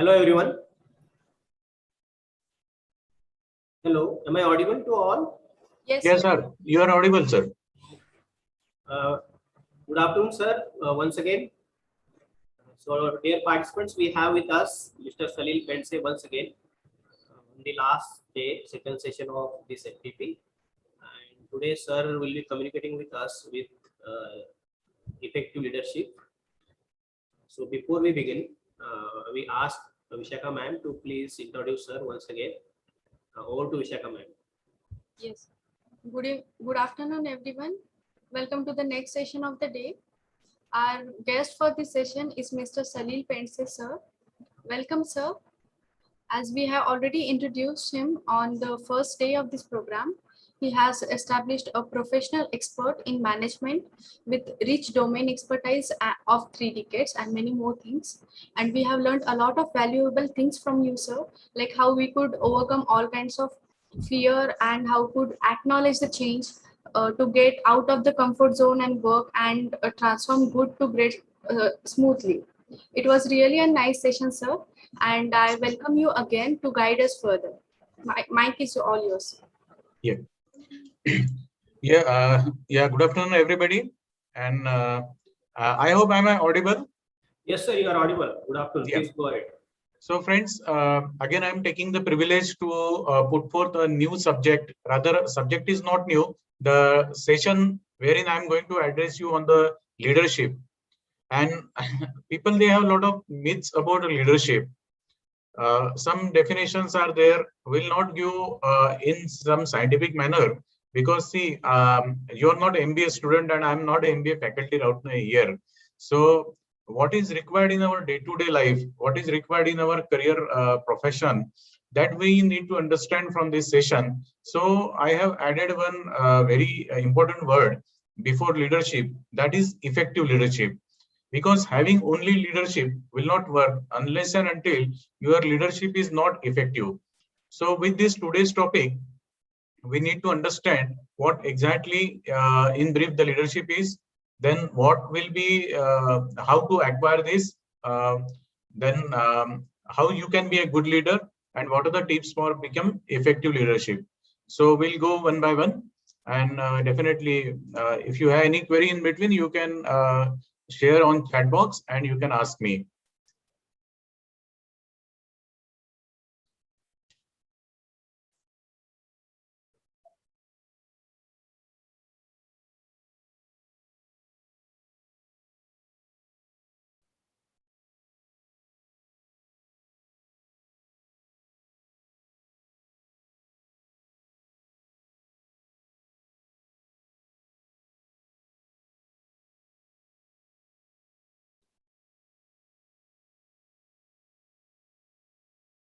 Hello everyone. Hello, am I audible to all? Yes, sir. You are audible, sir. Good afternoon, sir. Once again. So, dear participants, we have with us Mr. Salil Pense once again on the last day, second session of this FTP. And today, sir will be communicating with us with effective leadership. So, before we begin, we ask Vishaka ma'am to please introduce her once again. Over to Vishaka ma'am. Yes. Good afternoon, everyone. Welcome to the next session of the day. Our guest for this session is Mr. Salil Pense, sir. Welcome, sir. As we have already introduced him on the first day of this program, he has established a professional expert in management with rich domain expertise of 3 decades and many more things. And we have learned a lot of valuable things from you, sir, like how we could overcome all kinds of fear and how could acknowledge the change to get out of the comfort zone and work and transform good to great smoothly. It was really a nice session, sir, and I welcome you again to guide us further. Mic is all yours. Yeah. Good afternoon, everybody. And I hope I'm audible. Yes, sir, you are audible. Good afternoon. Yeah. Please go ahead. So, friends, again, I'm taking the privilege to put forth a new subject. Rather, subject is not new. The session wherein I'm going to address you on the leadership. And people, they have a lot of myths about leadership. Some definitions are there, will not give in some scientific manner, because see, you're not MBA student and I'm not MBA faculty right now here. So what is required in our day-to-day life, what is required in our career profession, that we need to understand from this session. So I have added one very important word before leadership, that is effective leadership. Because having only leadership will not work unless and until your leadership is not effective. So with this today's topic, we need to understand what exactly in brief the leadership is, then what will be, how to acquire this, then how you can be a good leader, and what are the tips for become effective leadership. So we'll go one by one, and definitely if you have any query in between, you can share on chat box and you can ask me.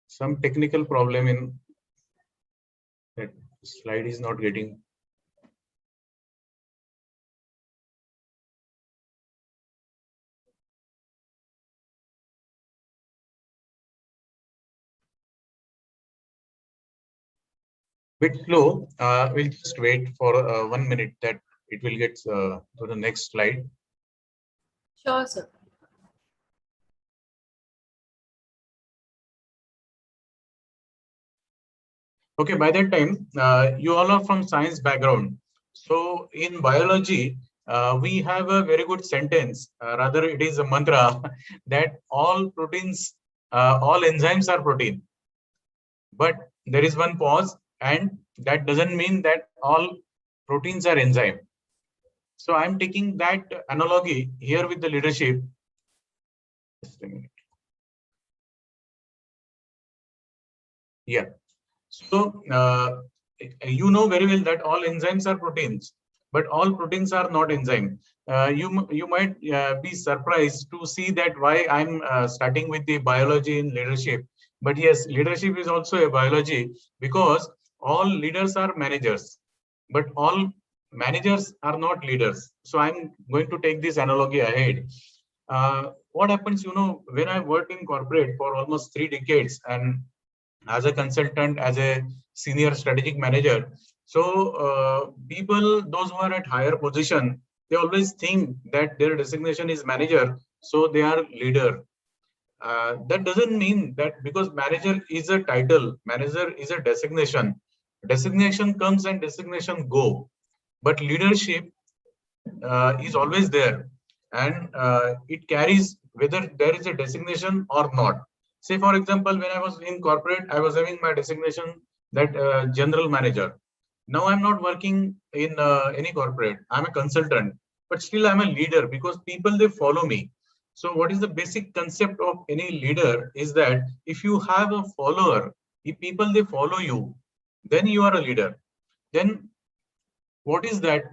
Some technical problem in that slide is not getting. Bit slow. We'll just wait for 1 minute that it will get to the next slide. Sure, sir. Okay, by that time, you all are from science background. So in biology, we have a very good sentence, rather it is a mantra, that all proteins, all enzymes are protein. But there is one pause, and that doesn't mean that all proteins are enzyme. So I'm taking that analogy here with the leadership. Just a minute. Yeah. So you know very well that all enzymes are proteins, but all proteins are not enzyme. You might be surprised to see that why I'm starting with the biology in leadership. But yes, leadership is also a biology, because all leaders are managers, but all managers are not leaders. So I'm going to take this analogy ahead. What happens, you know, when I worked in corporate for almost 3 decades and as a consultant, as a senior strategic manager. So people, those who are at higher position, they always think that their designation is manager, so they are leader. that doesn't mean that because manager is a title, manager is a designation. Designation comes and designation go, but leadership is always there, and it carries whether there is a designation or not. Say for example, when I was in corporate, I was having my designation that general manager. Now I'm not working in any corporate. I'm a consultant, but still I'm a leader because people, they follow me. So what is the basic concept of any leader is that if you have a follower, if people, they follow you, then you are a leader. Then what is that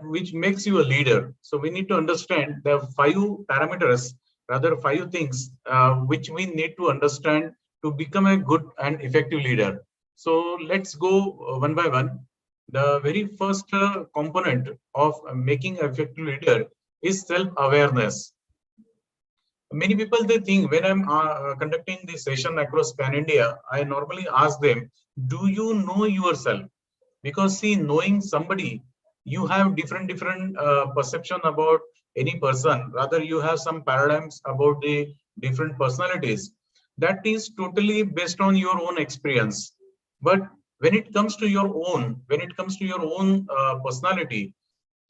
which makes you a leader? So we need to understand the 5 parameters, rather 5 things which we need to understand to become a good and effective leader. So let's go one by one. The very first component of making an effective leader is self-awareness. Many people, they think when I'm conducting this session across Pan India, I normally ask them, do you know yourself? Because see, knowing somebody, you have different perception about any person. Rather, you have some paradigms about the different personalities. That is totally based on your own experience. But when it comes to your own, personality,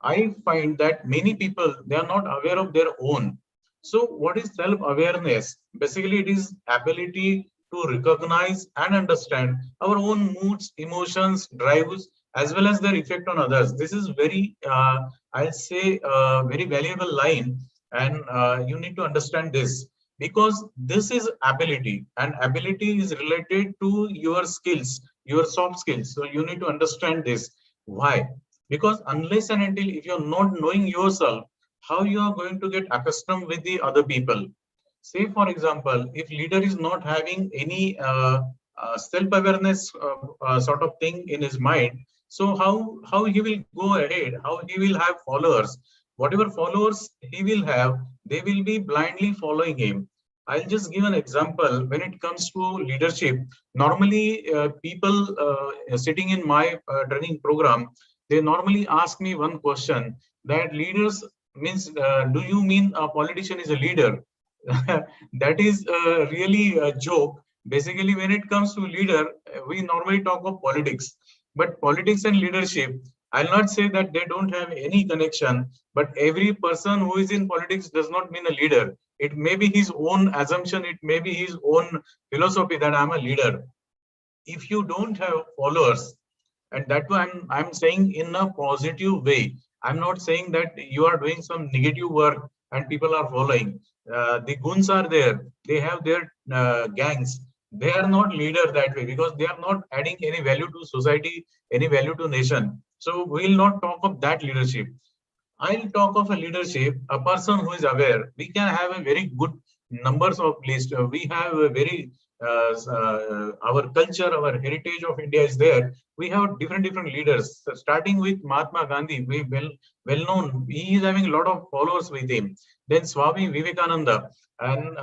I find that many people, they are not aware of their own. So what is self-awareness? Basically, it is ability to recognize and understand our own moods, emotions, drives, as well as their effect on others. This is very, I'll say, very valuable line, and you need to understand this because this is ability, and ability is related to your skills, your soft skills. So you need to understand this. Why? Because unless and until if you're not knowing yourself, how you are going to get accustomed with the other people? Say for example, if leader is not having any self-awareness sort of thing in his mind, so how he will go ahead, how he will have followers? Whatever followers he will have, they will be blindly following him. I'll just give an example. When it comes to leadership, normally people sitting in my training program, they normally ask me one question, that leaders means, do you mean a politician is a leader? That is really a joke. Basically, when it comes to leader, we normally talk of politics, but politics and leadership, I'll not say that they don't have any connection, but every person who is in politics does not mean a leader. It may be his own assumption, it may be his own philosophy that I'm a leader. If you don't have followers, and that way I'm saying in a positive way, I'm not saying that you are doing some negative work and people are following. The goons are there, they have their gangs. They are not leader that way because they are not adding any value to society, any value to nation. So we'll not talk of that leadership. I'll talk of a leadership, a person who is aware. We can have a very good numbers of list. We have a very our culture, our heritage of India is there. We have different leaders. So starting with Mahatma Gandhi, we well known. He is having a lot of followers with him. Then Swami Vivekananda. And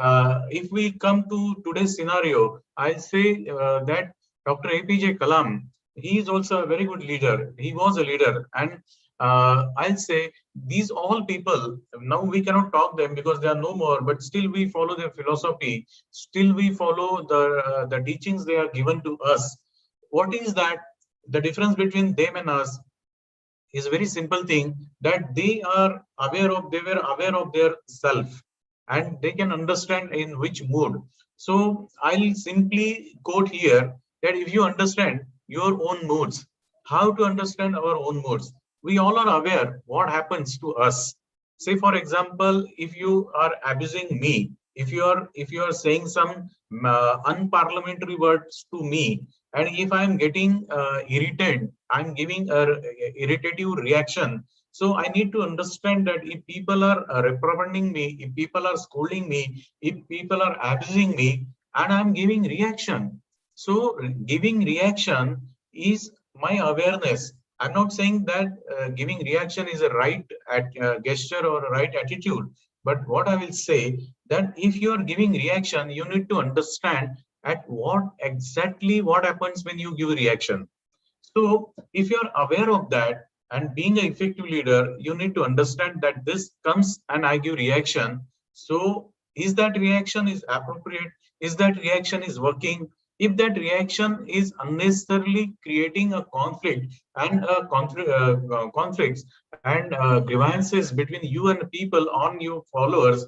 if we come to today's scenario, I say that Dr. APJ Kalam, he is also a very good leader. He was a leader, and I'll say these all people, now we cannot talk them because they are no more, but still we follow their philosophy, still we follow the teachings they are given to us. What is that? The difference between them and us is a very simple thing, that they were aware of their self, and they can understand in which mood. So I'll simply quote here that if you understand your own moods, how to understand our own moods, we all are aware what happens to us. Say for example, if you are abusing me, if you are saying some unparliamentary words to me, and if I'm getting irritated, I'm giving a irritative reaction. So I need to understand that if people are reprimanding me, if people are scolding me, if people are abusing me, and I'm giving reaction. So giving reaction is my awareness. I'm not saying that giving reaction is a right gesture or a right attitude. But what I will say, that if you are giving reaction, you need to understand at what exactly what happens when you give a reaction. So if you're aware of that and being an effective leader, you need to understand that this comes and I give reaction. So is that reaction is appropriate? Is that reaction is working? If that reaction is unnecessarily creating a conflict and conflicts and grievances between you and people on your followers,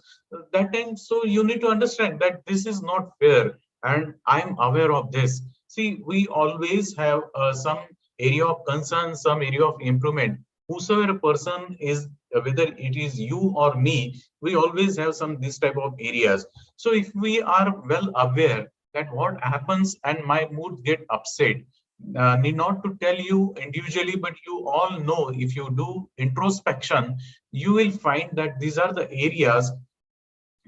that time, so you need to understand that this is not fair, and I'm aware of this. See, we always have some area of concern, some area of improvement. Whosoever person is, whether it is you or me, we always have some this type of areas. So if we are well aware that what happens and my mood get upset, need not to tell you individually, but you all know, if you do introspection, you will find that these are the areas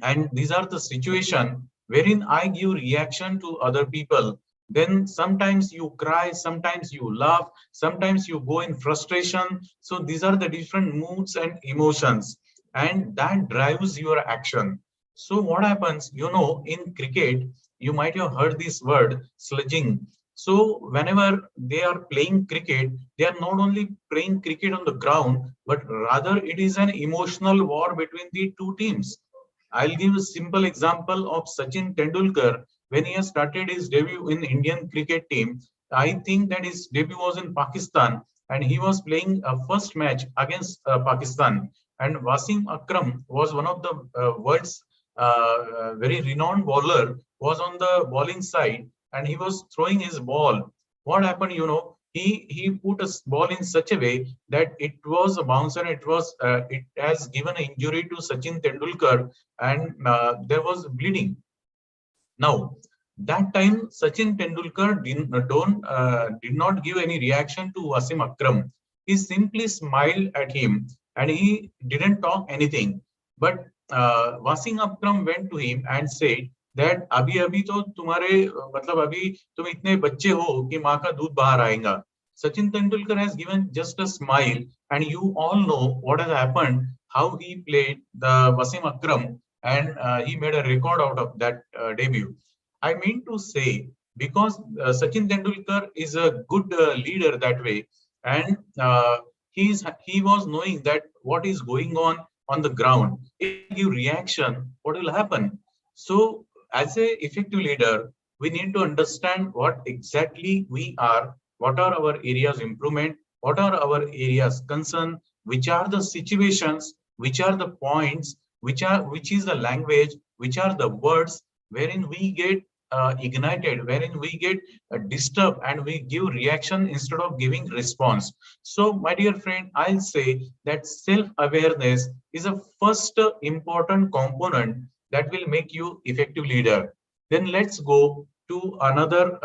and these are the situation wherein I give reaction to other people. Then sometimes you cry, sometimes you laugh, sometimes you go in frustration. So these are the different moods and emotions, and that drives your action. So what happens, in cricket, you might have heard this word sledging. So whenever they are playing cricket, they are not only playing cricket on the ground, but rather it is an emotional war between the two teams. I'll give a simple example of Sachin Tendulkar when he has started his debut in Indian cricket team. I think that his debut was in Pakistan, and he was playing a first match against Pakistan. And Wasim Akram was one of the world's very renowned bowler, was on the bowling side, and he was throwing his ball. What happened? He put a ball in such a way that it was a bouncer. It has given an injury to Sachin Tendulkar, and there was bleeding. Now, that time Sachin Tendulkar did not give any reaction to Wasim Akram. He simply smiled at him and he didn't talk anything. But Wasim Akram went to him and said that अभी अभी तो तुम्हारे मतलब अभी तुम इतने बच्चे हो कि माँ का दूध बाहर आएगा. Sachin Tendulkar has given just a smile, and you all know what has happened, how he played the Wasim Akram, and he made a record out of that debut. I mean to say, because Sachin Tendulkar is a good leader that way, and he was knowing that what is going on the ground. If you reaction, what will happen? So, as a effective leader, we need to understand what exactly we are, what are our areas improvement, what are our areas concern, which are the situations, which are the points, which is the language, which are the words wherein we get ignited, wherein we get disturbed, and we give reaction instead of giving response. So my dear friend, I'll say that self-awareness is a first important component that will make you effective leader. Then let's go to another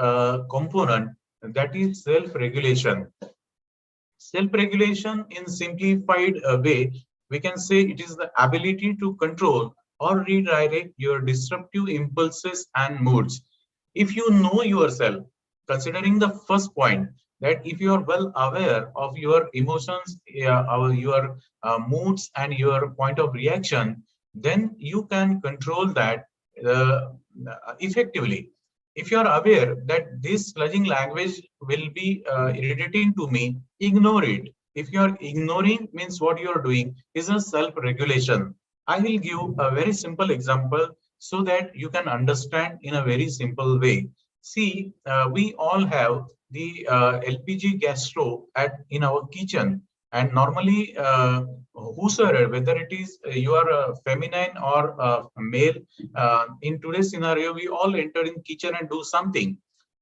component, that is self-regulation. Self-regulation in simplified way, we can say it is the ability to control or redirect your disruptive impulses and moods. If you know yourself, considering the first point, that if you are well aware of your emotions, your moods and your point of reaction, then you can control that effectively. If you are aware that this sludging language will be irritating to me, ignore it. If you are ignoring, means what you are doing is a self-regulation. I will give a very simple example so that you can understand in a very simple way. See, we all have the LPG gas stove in our kitchen, and normally whosoever, whether it is you are feminine or male, in today's scenario, we all enter in kitchen and do something.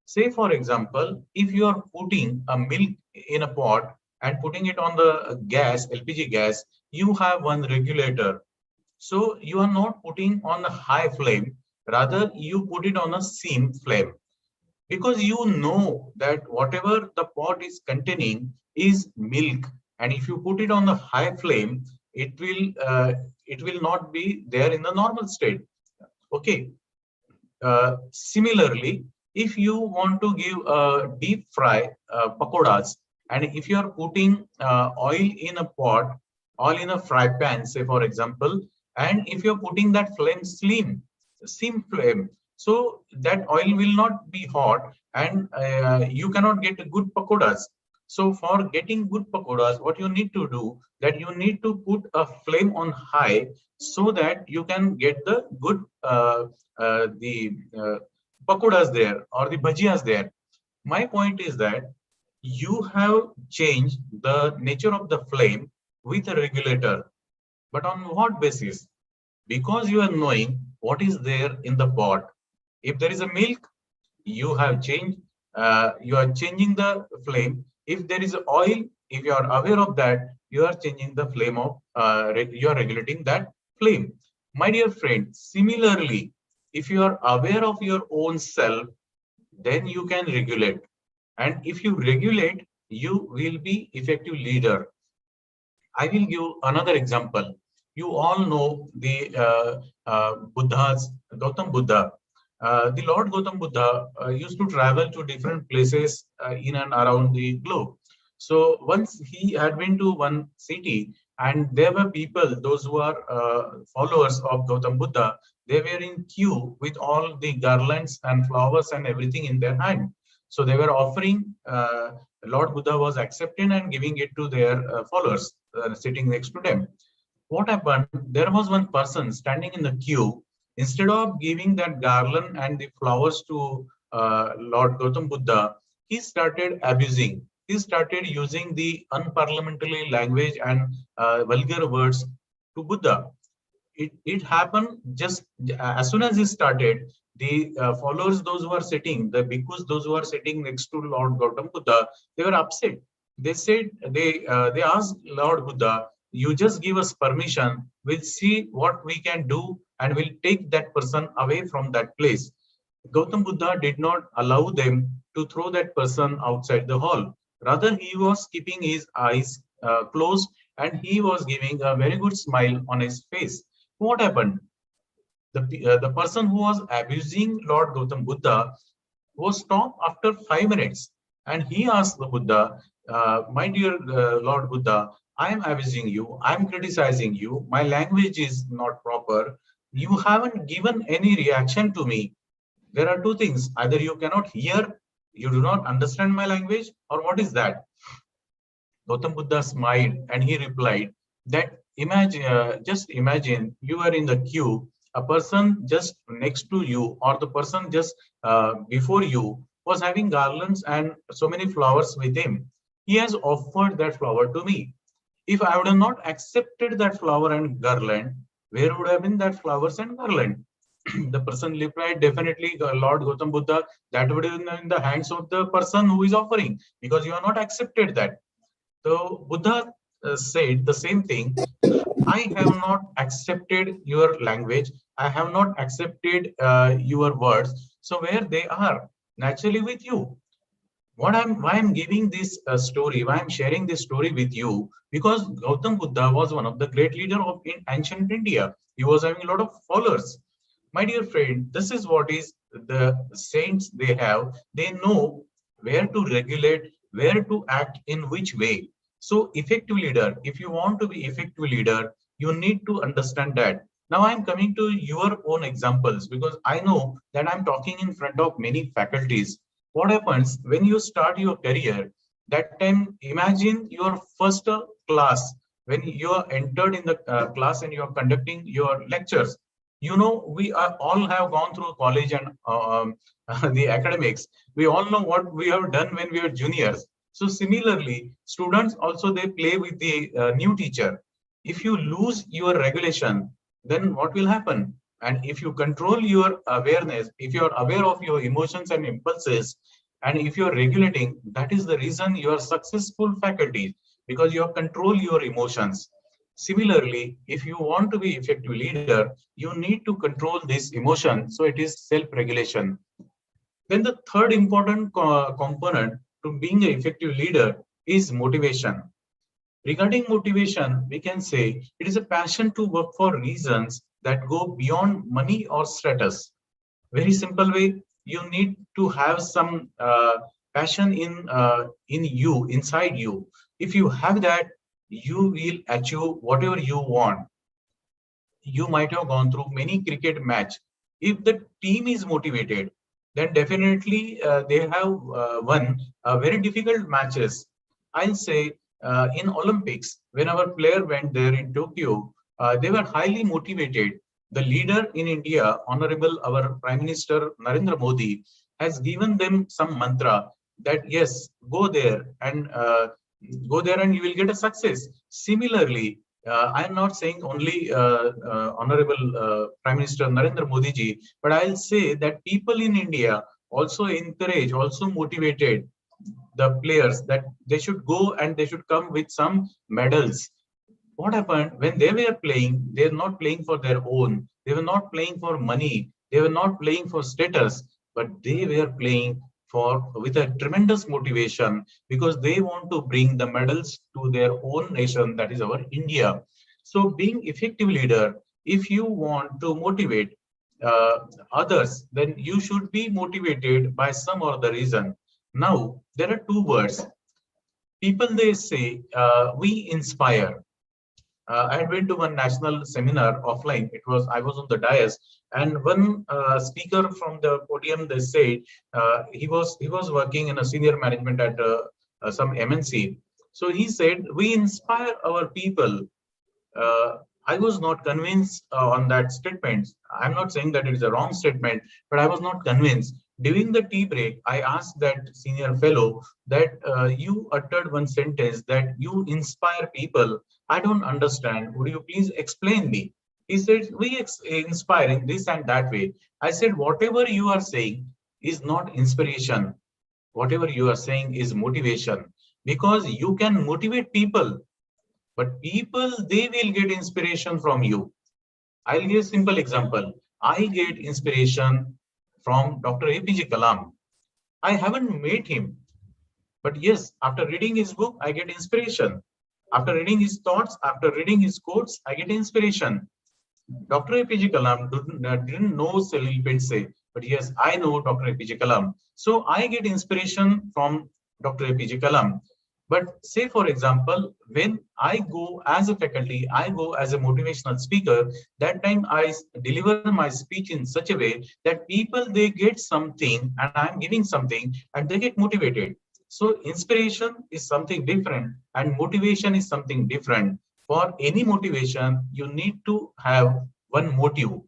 Say, for example, if you are putting a milk in a pot and putting it on the gas, LPG gas, you have one regulator. So you are not putting on a high flame, rather you put it on a same flame, because you know that whatever the pot is containing is milk, and if you put it on the high flame, it will not be there in the normal state. Okay. Similarly, if you want to give a deep fry pakoras, and if you are putting oil in a pot, oil in a fry pan, say for example, and if you're putting that flame same flame, so that oil will not be hot, and you cannot get good pakoras. So for getting good pakoras, what you need to do, that you need to put a flame on high so that you can get the good pakoras there or the bhajias there. My point is that you have changed the nature of the flame with a regulator. But on what basis? Because you are knowing what is there in the pot. If there is a milk, you have changed, you are changing the flame. If there is oil, if you are aware of that, you are changing the flame of, you are regulating that flame. My dear friend, similarly, if you are aware of your own self, then you can regulate. And if you regulate, you will be effective leader. I will give another example. You all know the Buddha's, Gautam Buddha. The Lord Gautam Buddha used to travel to different places in and around the globe. So once he had been to one city, and there were people, those who are followers of Gautam Buddha, they were in queue with all the garlands and flowers and everything in their hand. So they were offering, Lord Buddha was accepting and giving it to their followers sitting next to them. What happened? There was one person standing in the queue. Instead of giving that garland and the flowers to Lord Gautam Buddha, he started abusing. He started using the unparliamentary language and vulgar words to Buddha. It happened just as soon as he started. The followers, those who are sitting, the bhikkhus, those who are sitting next to Lord Gautam Buddha, they were upset. They said, they asked Lord Buddha, you just give us permission, we'll see what we can do and we'll take that person away from that place. Gautam Buddha did not allow them to throw that person outside the hall. Rather, he was keeping his eyes closed and he was giving a very good smile on his face. What happened? The person who was abusing Lord Gautam Buddha was stopped after 5 minutes, and he asked the Buddha, my dear Lord Buddha, I am abusing you, I am criticizing you, my language is not proper, you haven't given any reaction to me. There are two things, either you cannot hear, you do not understand my language, or what is that? Gautam Buddha smiled and he replied that just imagine you are in the queue, a person just next to you or the person just before you was having garlands and so many flowers with him. He has offered that flower to me. If I would have not accepted that flower and garland, where would have been that flowers and garland? The person replied, definitely, Lord Gautam Buddha, that would have been in the hands of the person who is offering, because you have not accepted that. So Buddha said the same thing. I have not accepted your language. I have not accepted your words. So where they are, naturally with you. Why I'm giving this story, why I'm sharing this story with you, because Gautam Buddha was one of the great leaders of ancient India. He was having a lot of followers. My dear friend, this is what is the saints they have. They know where to regulate, where to act in which way. So effective leader, if you want to be effective leader, you need to understand that. Now I'm coming to your own examples because I know that I'm talking in front of many faculties. What happens when you start your career? That time, imagine your first class when you are entered in the class and you are conducting your lectures. You know, we are all have gone through college and the academics. We all know what we have done when we were juniors. So similarly, students also they play with the new teacher. If you lose your regulation, then what will happen? And if you control your awareness, if you are aware of your emotions and impulses, and if you are regulating, that is the reason you are successful faculty, because you have control your emotions. Similarly, if you want to be effective leader, you need to control this emotion. So it is self-regulation. Then the third important component to being an effective leader is motivation. Regarding motivation, we can say it is a passion to work for reasons that go beyond money or status. Very simple way, you need to have some passion in you, inside you. If you have that, you will achieve whatever you want. You might have gone through many cricket match. If the team is motivated, then definitely they have won very difficult matches. I'll say in Olympics, when our player went there in Tokyo, they were highly motivated. The leader in India, Honorable our Prime Minister Narendra Modi, has given them some mantra that yes, go there and you will get a success. Similarly, I am not saying only Honorable Prime Minister Narendra Modi ji, but I'll say that people in India also encourage, also motivated the players that they should go and they should come with some medals. What happened when they were playing? They're not playing for their own. They were not playing for money. They were not playing for status, but they were playing for with a tremendous motivation because they want to bring the medals to their own nation, that is our India. So being effective leader, if you want to motivate others, then you should be motivated by some or the reason. Now, there are two words. People, they say, we inspire. I went to one national seminar offline. I was on the dais, and one speaker from the podium, they said he was working in a senior management at some MNC. So he said, we inspire our people. I was not convinced on that statement. I'm not saying that it is a wrong statement, but I was not convinced. During the tea break, I asked that senior fellow that you uttered one sentence that you inspire people. I don't understand. Would you please explain me? He said, we inspire in this and that way. I said, whatever you are saying is not inspiration. Whatever you are saying is motivation, because you can motivate people, but people, they will get inspiration from you. I'll give a simple example. I get inspiration from Dr. APJ Kalam. I haven't met him, but yes, after reading his book, I get inspiration. After reading his thoughts, after reading his quotes, I get inspiration. Dr. APJ Kalam didn't know Salil Pense, but yes, I know Dr. APJ Kalam. So I get inspiration from Dr. APJ Kalam. But say, for example, when I go as a faculty, I go as a motivational speaker, that time I deliver my speech in such a way that people, they get something and I'm giving something and they get motivated. So inspiration is something different and motivation is something different. For any motivation, you need to have one motive.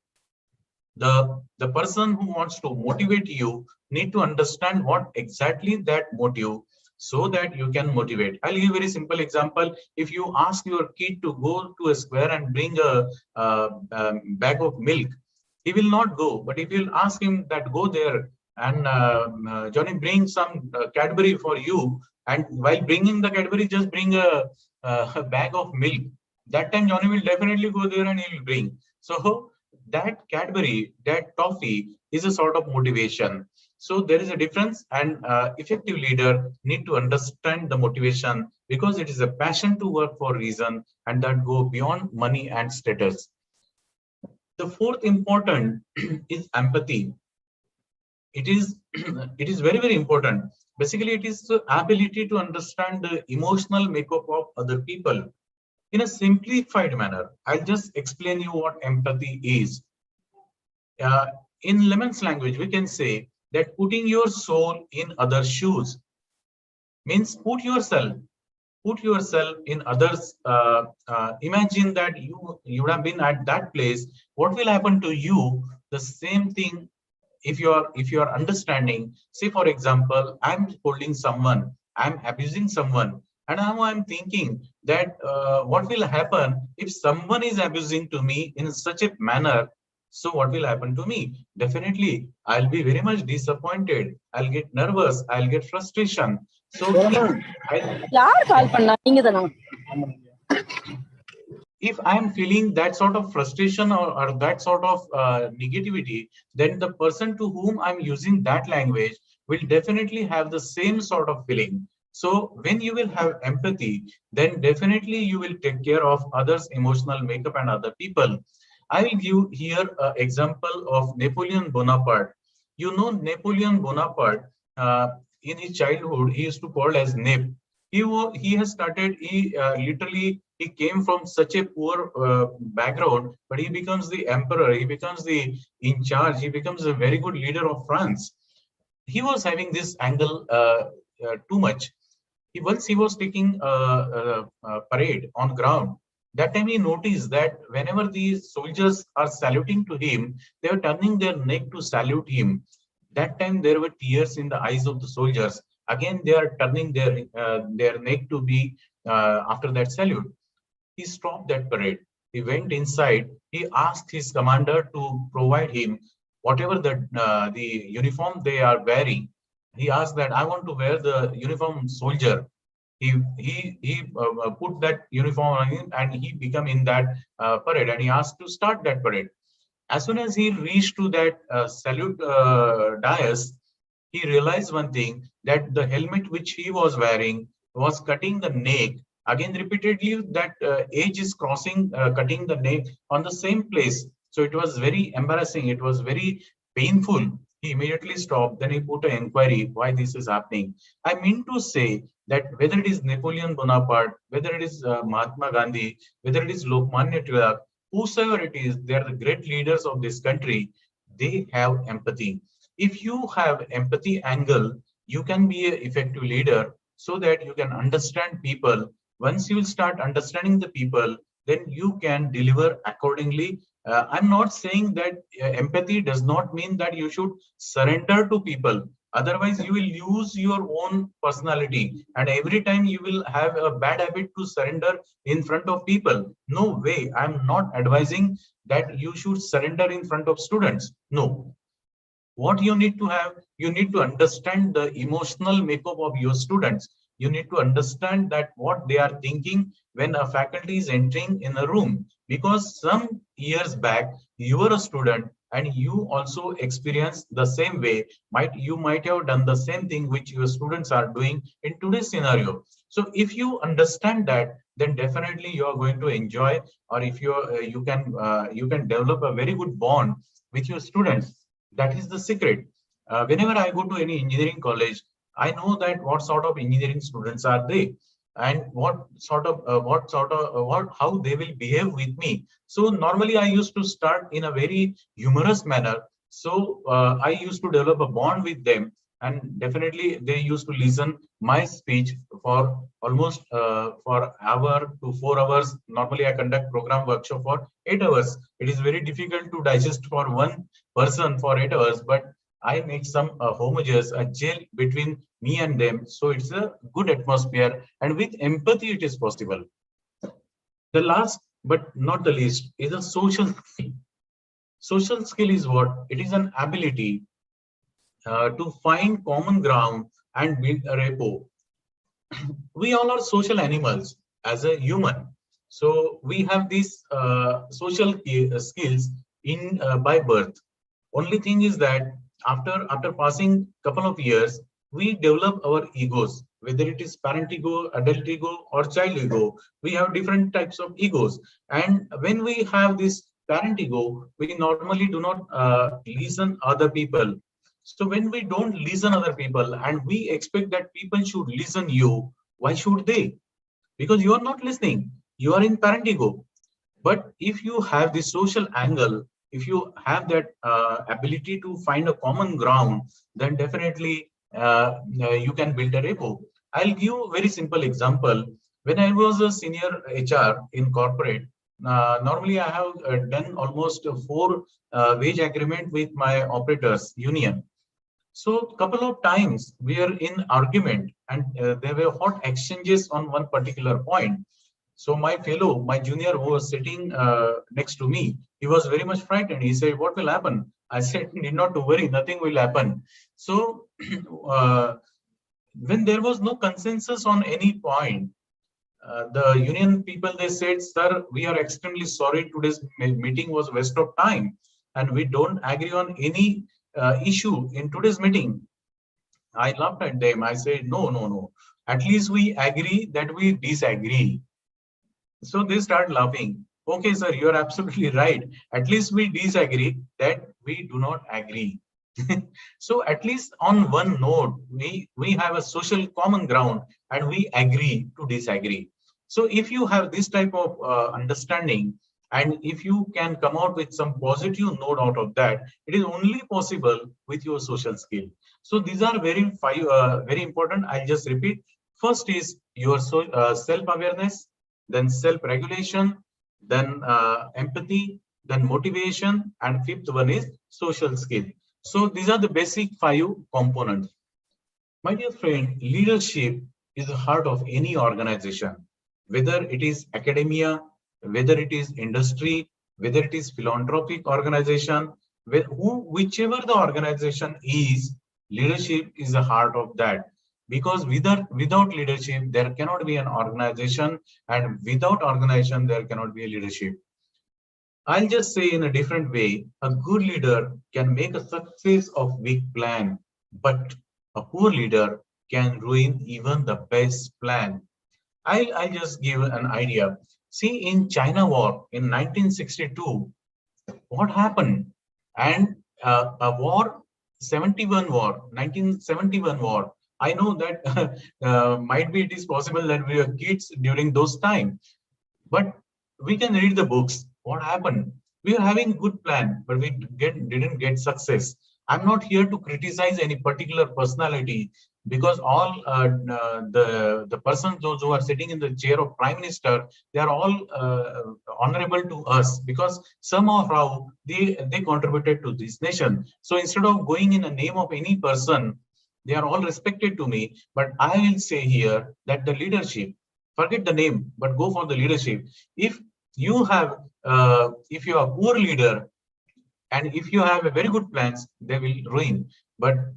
The person who wants to motivate you need to understand what exactly that motive, so that you can motivate. I'll give a very simple example. If you ask your kid to go to a square and bring a bag of milk, he will not go. But if you'll ask him that go there and Johnny, bring some Cadbury for you, and while bringing the Cadbury, just bring a bag of milk. That time Johnny will definitely go there and he will bring. So that Cadbury, that toffee is a sort of motivation. So there is a difference, and effective leader need to understand the motivation, because it is a passion to work for a reason and that go beyond money and status. The fourth important is empathy. It is very, very important. Basically, it is the ability to understand the emotional makeup of other people in a simplified manner. I'll just explain you what empathy is. In layman's language, we can say that putting your soul in others' shoes means put yourself in others. Imagine that you would have been at that place. What will happen to you? The same thing if you are understanding. Say, for example, I'm holding someone, I'm abusing someone, and now I'm thinking that what will happen if someone is abusing to me in such a manner? So what will happen to me? Definitely, I'll be very much disappointed. I'll get nervous. I'll get frustration. So if I'm feeling that sort of frustration or that sort of negativity, then the person to whom I'm using that language will definitely have the same sort of feeling. So when you will have empathy, then definitely you will take care of others' emotional makeup and other people. I will give here an example of Napoleon Bonaparte. You know, Napoleon Bonaparte, in his childhood, he used to call as Nep. He has started, literally, he came from such a poor background, but he becomes the emperor, he becomes the in charge, he becomes a very good leader of France. He was having this angle too much. Once he was taking a parade on ground. That time he noticed that whenever these soldiers are saluting to him, they were turning their neck to salute him. That time there were tears in the eyes of the soldiers. Again, they are turning their neck to be after that salute. He stopped that parade. He went inside. He asked his commander to provide him whatever the uniform they are wearing. He asked that I want to wear the uniform soldier. He put that uniform on him and he became in that parade, and he asked to start that parade. As soon as he reached to that salute dais, he realized one thing, that the helmet which he was wearing was cutting the neck. Again, repeatedly, that edge is crossing, cutting the neck on the same place. So it was very embarrassing. It was very painful. He immediately stopped. Then he put an inquiry why this is happening. I mean to say that whether it is Napoleon Bonaparte, whether it is Mahatma Gandhi, whether it is Lokmanya Tilak, whosoever it is, they are the great leaders of this country. They have empathy. If you have empathy angle, you can be an effective leader, so that you can understand people. Once you will start understanding the people, then you can deliver accordingly. I'm not saying that empathy does not mean that you should surrender to people. Otherwise, you will lose your own personality, and every time you will have a bad habit to surrender in front of people. No way. I'm not advising that you should surrender in front of students. No. What you need to have, you need to understand the emotional makeup of your students. You need to understand that what they are thinking when a faculty is entering in a room, because some years back you were a student and you also experienced the same way. You might have done the same thing which your students are doing in today's scenario. So if you understand that, then definitely you are going to enjoy, or if you can develop a very good bond with your students. That is the secret. Whenever I go to any engineering college, I know that what sort of engineering students are they, and how they will behave with me. So normally I used to start in a very humorous manner. So I used to develop a bond with them, and definitely they used to listen my speech for almost for hour to 4 hours. Normally I conduct program workshop for 8 hours. It is very difficult to digest for one person for 8 hours, but I make some homogeneous, a gel between me and them. So it's a good atmosphere, and with empathy, it is possible. The last but not the least is a social skill. Social skill is what? It is an ability to find common ground and build a rapport. We all are social animals as a human. So we have these social skills in by birth. Only thing is that after passing couple of years, we develop our egos, whether it is parent ego, adult ego, or child ego. We have different types of egos, and when we have this parent ego, we normally do not listen other people. So when we don't listen other people and we expect that people should listen you, why should they? Because you are not listening. You are in parent ego. But if you have the social angle, if you have that ability to find a common ground, then definitely you can build a rapport. I'll give a very simple example. When I was a senior HR in corporate, normally I have done almost 4 wage agreement with my operators union. So a couple of times we are in argument, and there were hot exchanges on one particular point. So my junior who was sitting next to me, he was very much frightened. He said, "What will happen?" I said, "Need not to worry, nothing will happen." So when there was no consensus on any point, the union people, they said, "Sir, we are extremely sorry. Today's meeting was waste of time, and we don't agree on any issue in today's meeting." I laughed at them. I said, "No, no, no. At least we agree that we disagree." So they start laughing. "Okay, sir, you are absolutely right. At least we disagree that we do not agree." So at least on one note, we have a social common ground and we agree to disagree. So if you have this type of understanding, and if you can come out with some positive note out of that, it is only possible with your social skill. So these are very important. I'll just repeat First is your self-awareness, then self-regulation, then empathy, then motivation, and fifth one is social skill. So these are the basic 5 components. My dear friend, leadership is the heart of any organization, whether it is academia, whether it is industry, whether it is philanthropic organization, whichever the organization is, leadership is the heart of that. Because without leadership, there cannot be an organization, and without organization, there cannot be a leadership. I'll just say in a different way, a good leader can make a success of weak plan, but a poor leader can ruin even the best plan. I'll just give an idea. See, in China War in 1962, what happened? And a war, 1971 war. I know that might be it is possible that we were kids during those time, but we can read the books. What happened? We are having good plan, but we didn't get success. I'm not here to criticize any particular personality, because all the persons, those who are sitting in the chair of prime minister, they are all honorable to us, because somehow they contributed to this nation. So instead of going in the name of any person, they are all respected to me. But I will say here that the leadership, forget the name, but go for the leadership. If you have, if you are a poor leader, and if you have a very good plans, they will ruin. But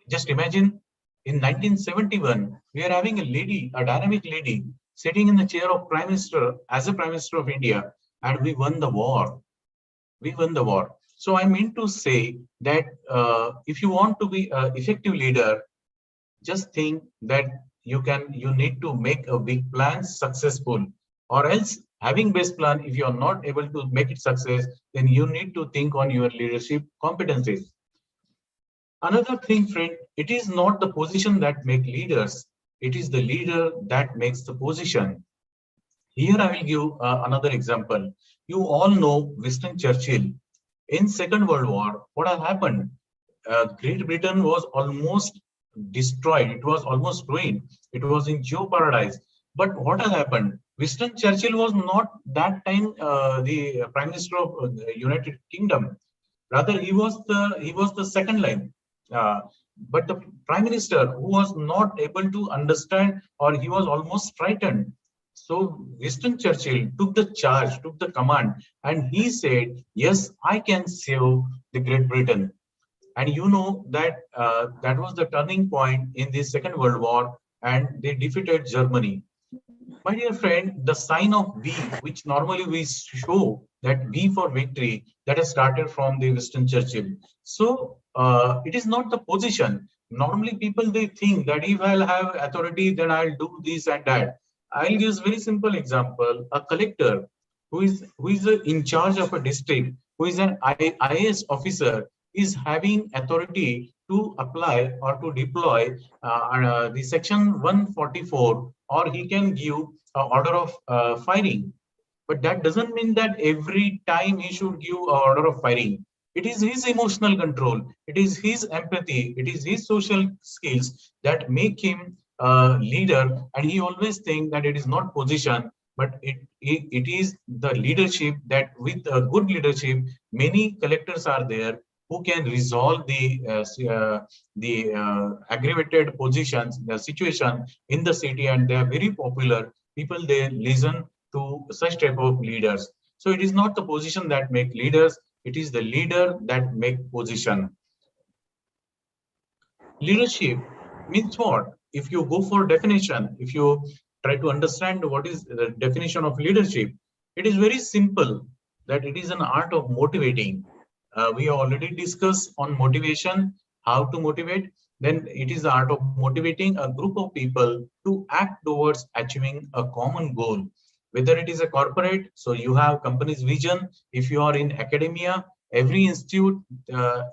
just imagine, in 1971, we are having a lady, a dynamic lady, sitting in the chair of prime minister as a prime minister of India, and we won the war. We won the war. So I mean to say that if you want to be an effective leader, just think that you need to make a big plan successful, or else having best plan, if you are not able to make it success, then you need to think on your leadership competencies. Another thing, friend, it is not the position that make leaders, it is the leader that makes the position. Here I will give another example. You all know Winston Churchill. In Second World War, what had happened? Great Britain was almost destroyed. It was almost ruined. It was in jeopardy. But what has happened? Winston Churchill was not that time the Prime Minister of the United Kingdom. Rather, he was the second line. But the Prime Minister, who was not able to understand, or he was almost frightened. So Winston Churchill took the charge, took the command, and he said, yes, I can save the Great Britain. And you know that that was the turning point in the Second World War, and they defeated Germany. My dear friend, the sign of V, which normally we show that V for victory, that has started from the Winston Churchill. So it is not the position. Normally people, they think that if I'll have authority, then I'll do this and that. I'll use a very simple example. A collector who is in charge of a district, who is an IAS officer, is having authority to apply or to deploy the section 144, or he can give an order of firing. But that doesn't mean that every time he should give an order of firing. It is his emotional control, it is his empathy, it is his social skills that make him a leader. And he always think that it is not position, but it is the leadership, that with a good leadership, many collectors are there who can resolve the aggravated positions, the situation in the city, and they are very popular. People, they listen to such type of leaders. So it is not the position that make leaders, it is the leader that make position. Leadership means what? If you go for definition, if you try to understand what is the definition of leadership, it is very simple, that it is an art of motivating. We already discussed on motivation, how to motivate. Then it is the art of motivating a group of people to act towards achieving a common goal. Whether it is a corporate, so you have company's vision. If you are in academia, every institute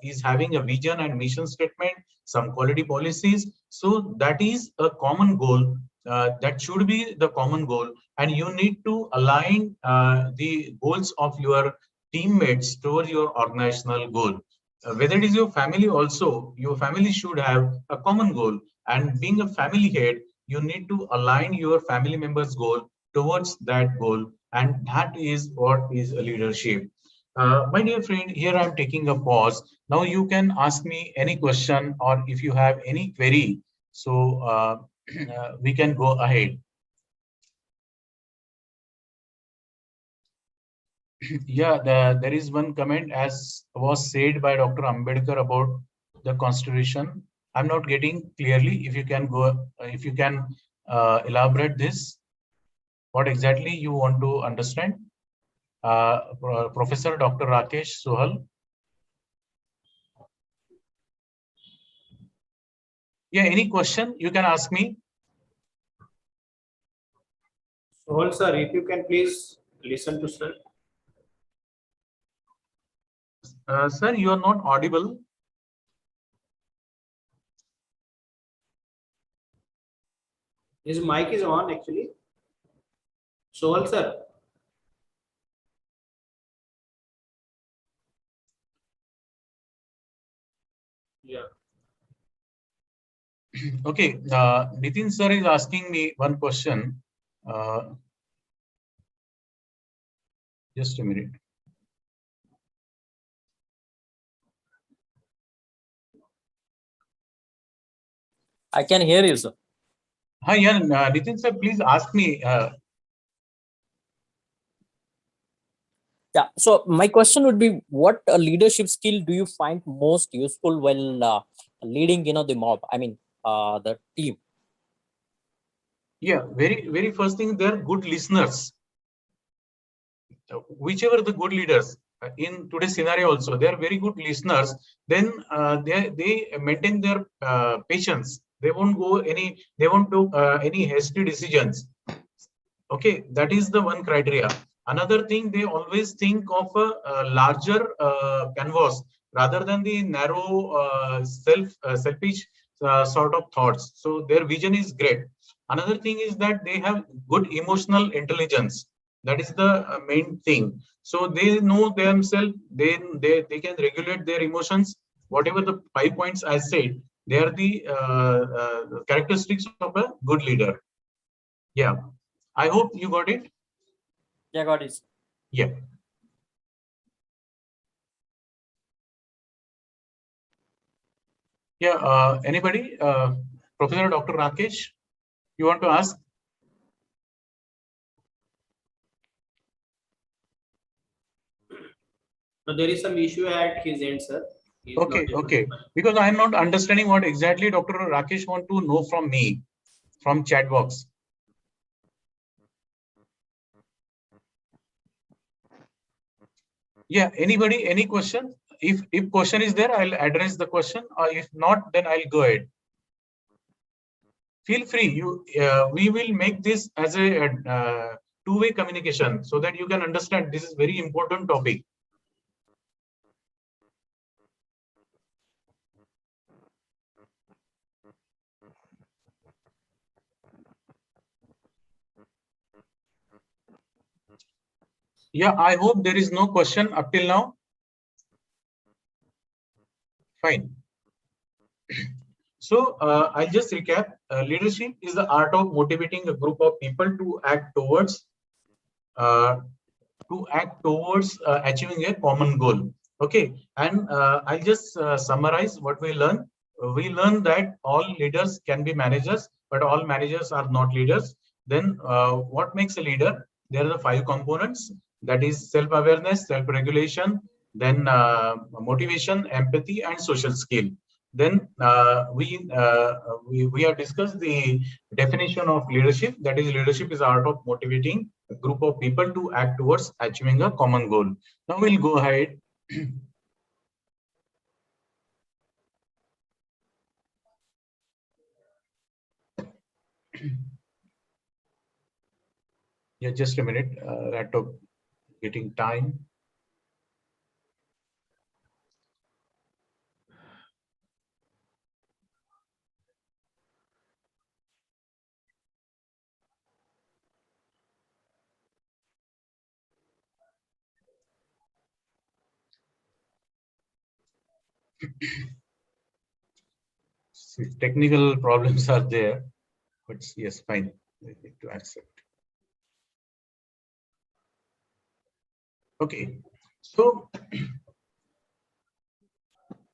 is having a vision and mission statement, some quality policies. So that is a common goal. That should be the common goal, and you need to align the goals of your teammates towards your organizational goal. Whether it is your family also, your family should have a common goal. And being a family head, you need to align your family members' goal towards that goal, and that is what is a leadership. My dear friend, here I'm taking a pause. Now you can ask me any question, or if you have any query, so we can go ahead. Yeah, there is one comment as was said by Dr. Ambedkar about the constitution. I'm not getting clearly. If you can go, if you can elaborate this, what exactly you want to understand, Professor Dr. Rakesh Sohal. Yeah, any question you can ask me. Sohal sir, if you can please listen to sir. Sir, you are not audible. His mic is on actually. Sohal sir. Yeah. Okay, Nitin sir is asking me one question. Just a minute. I can hear you, sir. Hi, yeah, Nitin sir, please ask me. Yeah. So my question would be, what leadership skill do you find most useful while leading, the mob? I mean, the team. Yeah, very first thing, they're good listeners. Whichever the good leaders in today's scenario also, they are very good listeners. Then they maintain their patience. They won't go any. They won't do any hasty decisions. Okay, that is the one criteria. Another thing, they always think of a larger canvas rather than the narrow selfish sort of thoughts. So their vision is great. Another thing is that they have good emotional intelligence. That is the main thing. So they know themselves. They can regulate their emotions. Whatever the 5 points I said, they are the characteristics of a good leader. Yeah. I hope you got it. Yeah, got it. Yeah. Yeah. Anybody? Professor Dr. Rakesh, you want to ask? No, there is some issue at his end, sir. He's not Okay. able Okay. to- Because I am not understanding what exactly Dr. Rakesh want to know from me, from chat box. Yeah. Anybody? Any question? If question is there, I'll address the question. Or if not, then I'll go ahead. Feel free. We will make this as a two-way communication so that you can understand this is very important topic. Yeah, I hope there is no question up till now. Fine. So I'll just recap. Leadership is the art of motivating a group of people to act towards achieving a common goal. Okay, and I'll just summarize what we learned. We learned that all leaders can be managers, but all managers are not leaders. Then what makes a leader? There are the 5 components. That is self-awareness, self-regulation, then motivation, empathy, and social skill. Then we have discussed the definition of leadership. That is, leadership is the art of motivating a group of people to act towards achieving a common goal. Now we'll go ahead. Yeah, just a minute. Laptop getting time. Technical problems are there. But yes, fine. I need to accept. Okay. So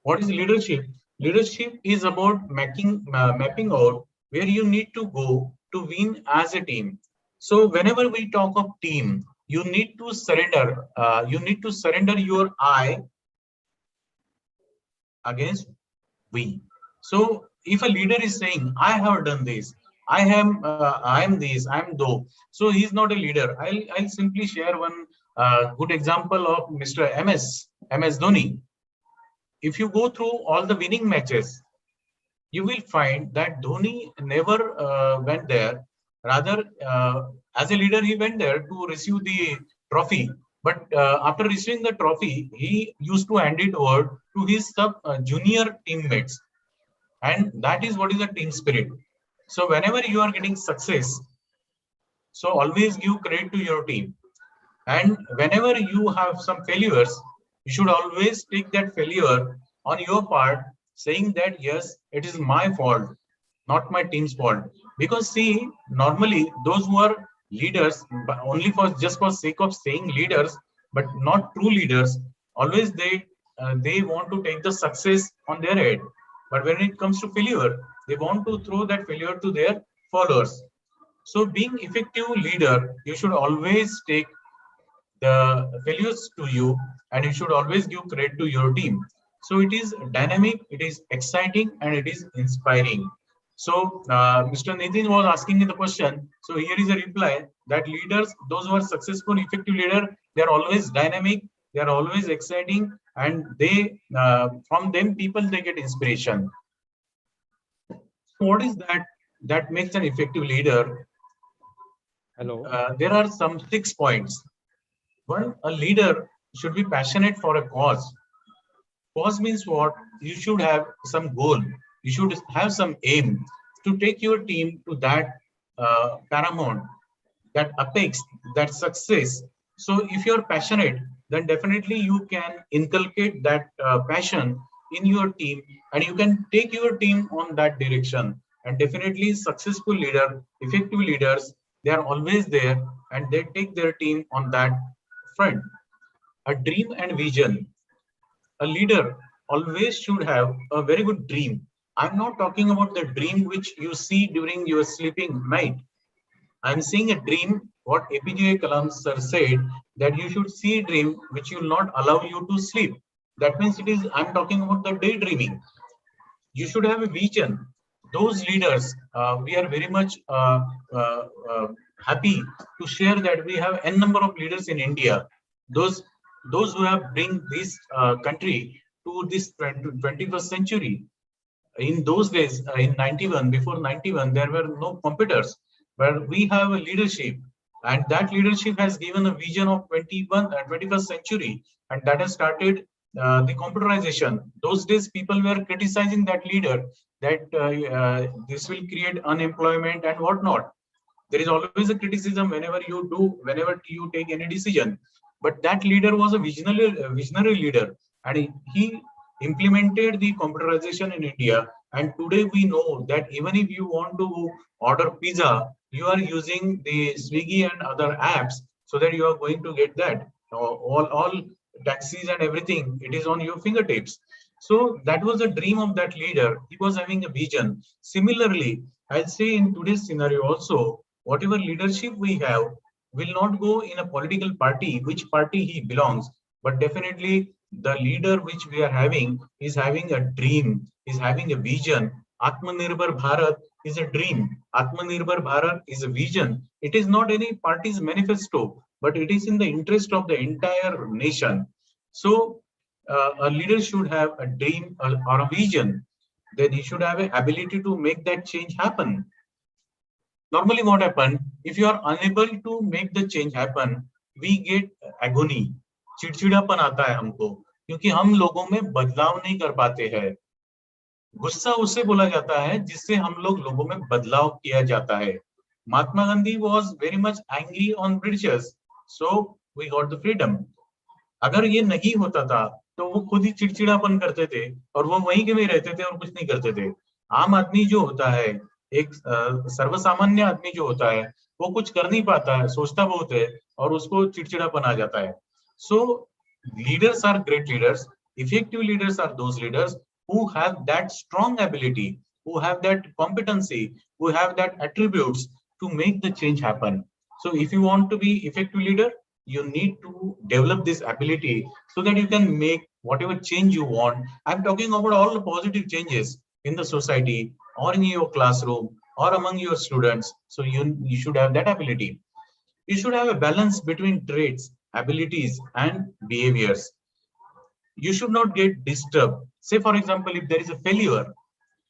what is leadership? Leadership is about mapping out where you need to go to win as a team. So whenever we talk of team, you need to surrender. You need to surrender your I against we. So if a leader is saying, I have done this, I am this, I am though, so he's not a leader. I'll simply share one good example of Mr. MS Dhoni. If you go through all the winning matches, you will find that Dhoni never went there. Rather, as a leader, he went there to receive the trophy. But after receiving the trophy, he used to hand it over to his junior teammates. And that is what is a team spirit. So whenever you are getting success, so always give credit to your team. And whenever you have some failures, you should always take that failure on your part, saying that, yes, it is my fault, not my team's fault. Because see, normally those who are leaders, but only for just for sake of saying leaders, but not true leaders, always they want to take the success on their head. But when it comes to failure, they want to throw that failure to their followers. So being effective leader, you should always take the failures to you, and you should always give credit to your team. So it is dynamic, it is exciting, and it is inspiring. So Mr. Nitin was asking me the question. So here is a reply that leaders, those who are successful, effective leader, they are always dynamic, they are always exciting, and they from them people they get inspiration. So what is that makes an effective leader? Hello. There are some 6 points. One, a leader should be passionate for a cause. Cause means what? You should have some goal. You should have some aim to take your team to that paramount, that apex, that success. So if you're passionate, then definitely you can inculcate that passion in your team, and you can take your team on that direction. And definitely successful leader, effective leaders, they are always there and they take their team on that front. A dream and vision. A leader always should have a very good dream. I'm not talking about the dream which you see during your sleeping night. I'm seeing a dream, what APJ Kalam sir said, that you should see a dream which will not allow you to sleep. That means I'm talking about the daydreaming. You should have a vision. Those leaders, we are very much happy to share that we have n number of leaders in India. Those who have bring this country to this 21st century. In those days, in 91, before 91, there were no computers, but we have a leadership, and that leadership has given a vision of 21st century, and that has started the computerization. Those days, people were criticizing that leader that this will create unemployment and whatnot. There is always a criticism whenever you take any decision. But that leader was a visionary leader, and he implemented the computerization in India. And today we know that even if you want to order pizza, you are using the Swiggy and other apps, so that you are going to get that. All taxis and everything, it is on your fingertips. So that was the dream of that leader. He was having a vision. Similarly, I'll say in today's scenario also, whatever leadership we have will not go in a political party, which party he belongs, but definitely the leader which we are having is having a dream, is having a vision. Atmanirbhar Bharat is a dream. Atmanirbhar Bharat is a vision. It is not any party's manifesto, but it is in the interest of the entire nation. So a leader should have a dream or a vision. Then he should have an ability to make that change happen. Normally what happens, if you are unable to make the change happen, we get agony. चिड़चिड़ापन आता है हमको, क्योंकि हम लोगों में बदलाव नहीं कर पाते हैं. गुस्सा उसे बोला जाता है जिससे हम लोगों में बदलाव किया जाता है. Mahatma Gandhi was very much angry on Britishers, so we got the freedom. अगर ये नहीं होता था तो वो खुद ही चिड़चिड़ापन करते थे और वो वहीं के में रहते थे और कुछ नहीं करते थे. आम आदमी जो होता है, एक सर्वसामान्य आदमी जो होता है वो कुछ कर नहीं पाता है, सोचता बहुत है और उसको चिड़चिड़ापन आ जाता है. So leaders are great leaders. Effective leaders are those leaders who have that strong ability, who have that competency, who have that attributes to make the change happen. So if you want to be effective leader, you need to develop this ability so that you can make whatever change you want. I'm talking about all the positive changes in the society or in your classroom or among your students. So you should have that ability. You should have a balance between traits, abilities, and behaviors. You should not get disturbed. Say, for example, if there is a failure,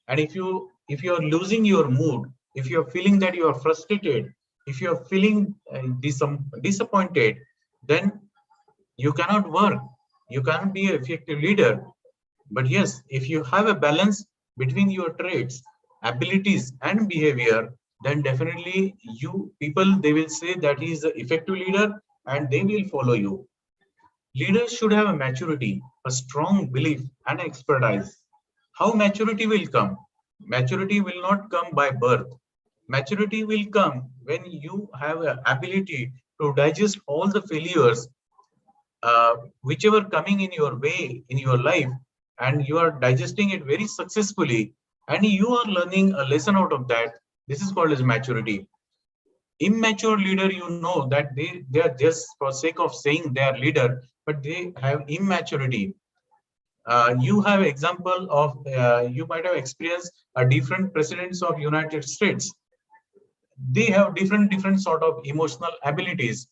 and if you are losing your mood, if you are feeling that you are frustrated, if you are feeling disappointed, then you cannot work. You cannot be an effective leader. But yes, if you have a balance between your traits, abilities, and behavior, then definitely they will say that he is an effective leader and they will follow you. Leaders should have a maturity, a strong belief, and expertise. How maturity will come? Maturity will not come by birth. Maturity will come when you have an ability to digest all the failures, whichever coming in your way in your life, and you are digesting it very successfully, and you are learning a lesson out of that. This is called as maturity. Immature leader, you know that they are just for sake of saying they are leader, but they have immaturity. You have example of you might have experienced a different presidents of United States. They have different sort of emotional abilities,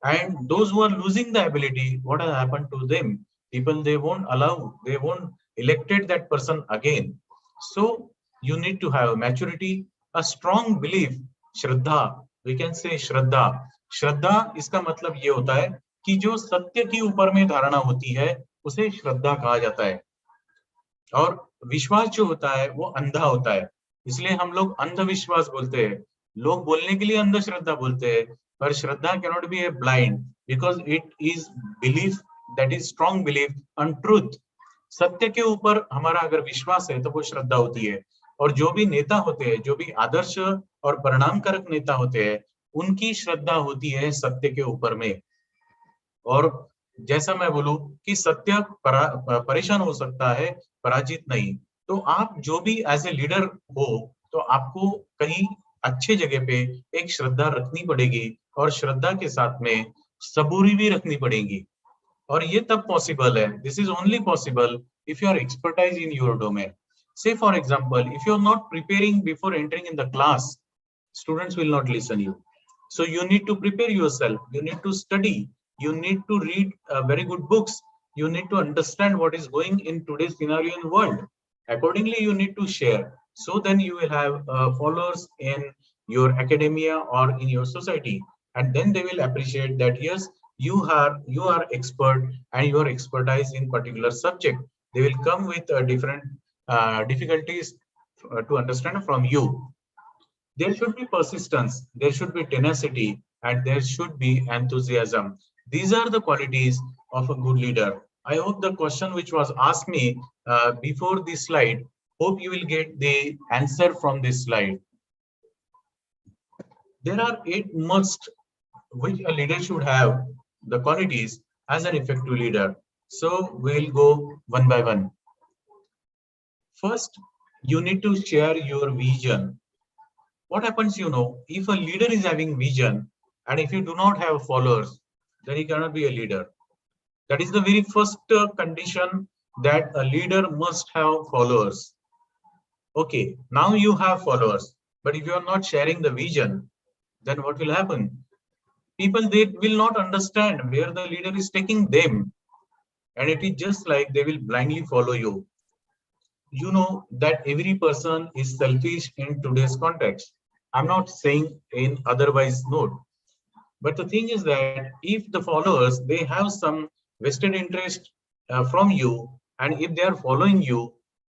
and those who are losing the ability, what has happened to them? People, they won't elected that person again. So you need to have a maturity, a strong belief, Shraddha. We can say श्रद्धा. श्रद्धा इसका मतलब ये होता है कि जो सत्य के ऊपर में धारणा होती है उसे श्रद्धा कहा जाता है. और विश्वास जो होता है वो अंधा होता है, इसलिए हम लोग अंधविश्वास बोलते हैं. लोग बोलने के लिए अंधश्रद्धा बोलते हैं, पर श्रद्धा cannot be a blind because it is belief, that is strong belief on truth. सत्य के ऊपर हमारा अगर विश्वास है तो वो श्रद्धा होती है. और जो भी नेता होते हैं, जो भी आदर्श और परिणामकारक नेता होते हैं, उनकी श्रद्धा होती है सत्य के ऊपर में. और जैसा मैं बोलूं कि सत्य परेशान हो सकता है, पराजित नहीं. तो आप जो भी एज ए लीडर हो तो आपको कहीं अच्छे जगह पे एक श्रद्धा रखनी पड़ेगी, और श्रद्धा के साथ में सबूरी भी रखनी पड़ेगी. और ये तब पॉसिबल है, this is only possible if you are expertise in your domain. Say for example, if you are not preparing before entering in the class, students will not listen you. So you need to prepare yourself. You need to study. You need to read very good books. You need to understand what is going in today's scenario in the world. Accordingly, you need to share. So then you will have followers in your academia or in your society, and then they will appreciate that yes, you are expert and you are expertise in particular subject. They will come with different difficulties to understand from you. There should be persistence, there should be tenacity, and there should be enthusiasm. These are the qualities of a good leader. I hope the question which was asked me before this slide, hope you will get the answer from this slide. There are 8 must which a leader should have, the qualities as an effective leader. So we'll go one by one. First, you need to share your vision. What happens, if a leader is having vision and if you do not have followers, then he cannot be a leader. That is the very first condition, that a leader must have followers. Okay, now you have followers, but if you are not sharing the vision, then what will happen? People, they will not understand where the leader is taking them, and it is just like they will blindly follow you. You know that every person is selfish in today's context. I'm not saying in otherwise note, but the thing is that if the followers, they have some vested interest from you, and if they are following you,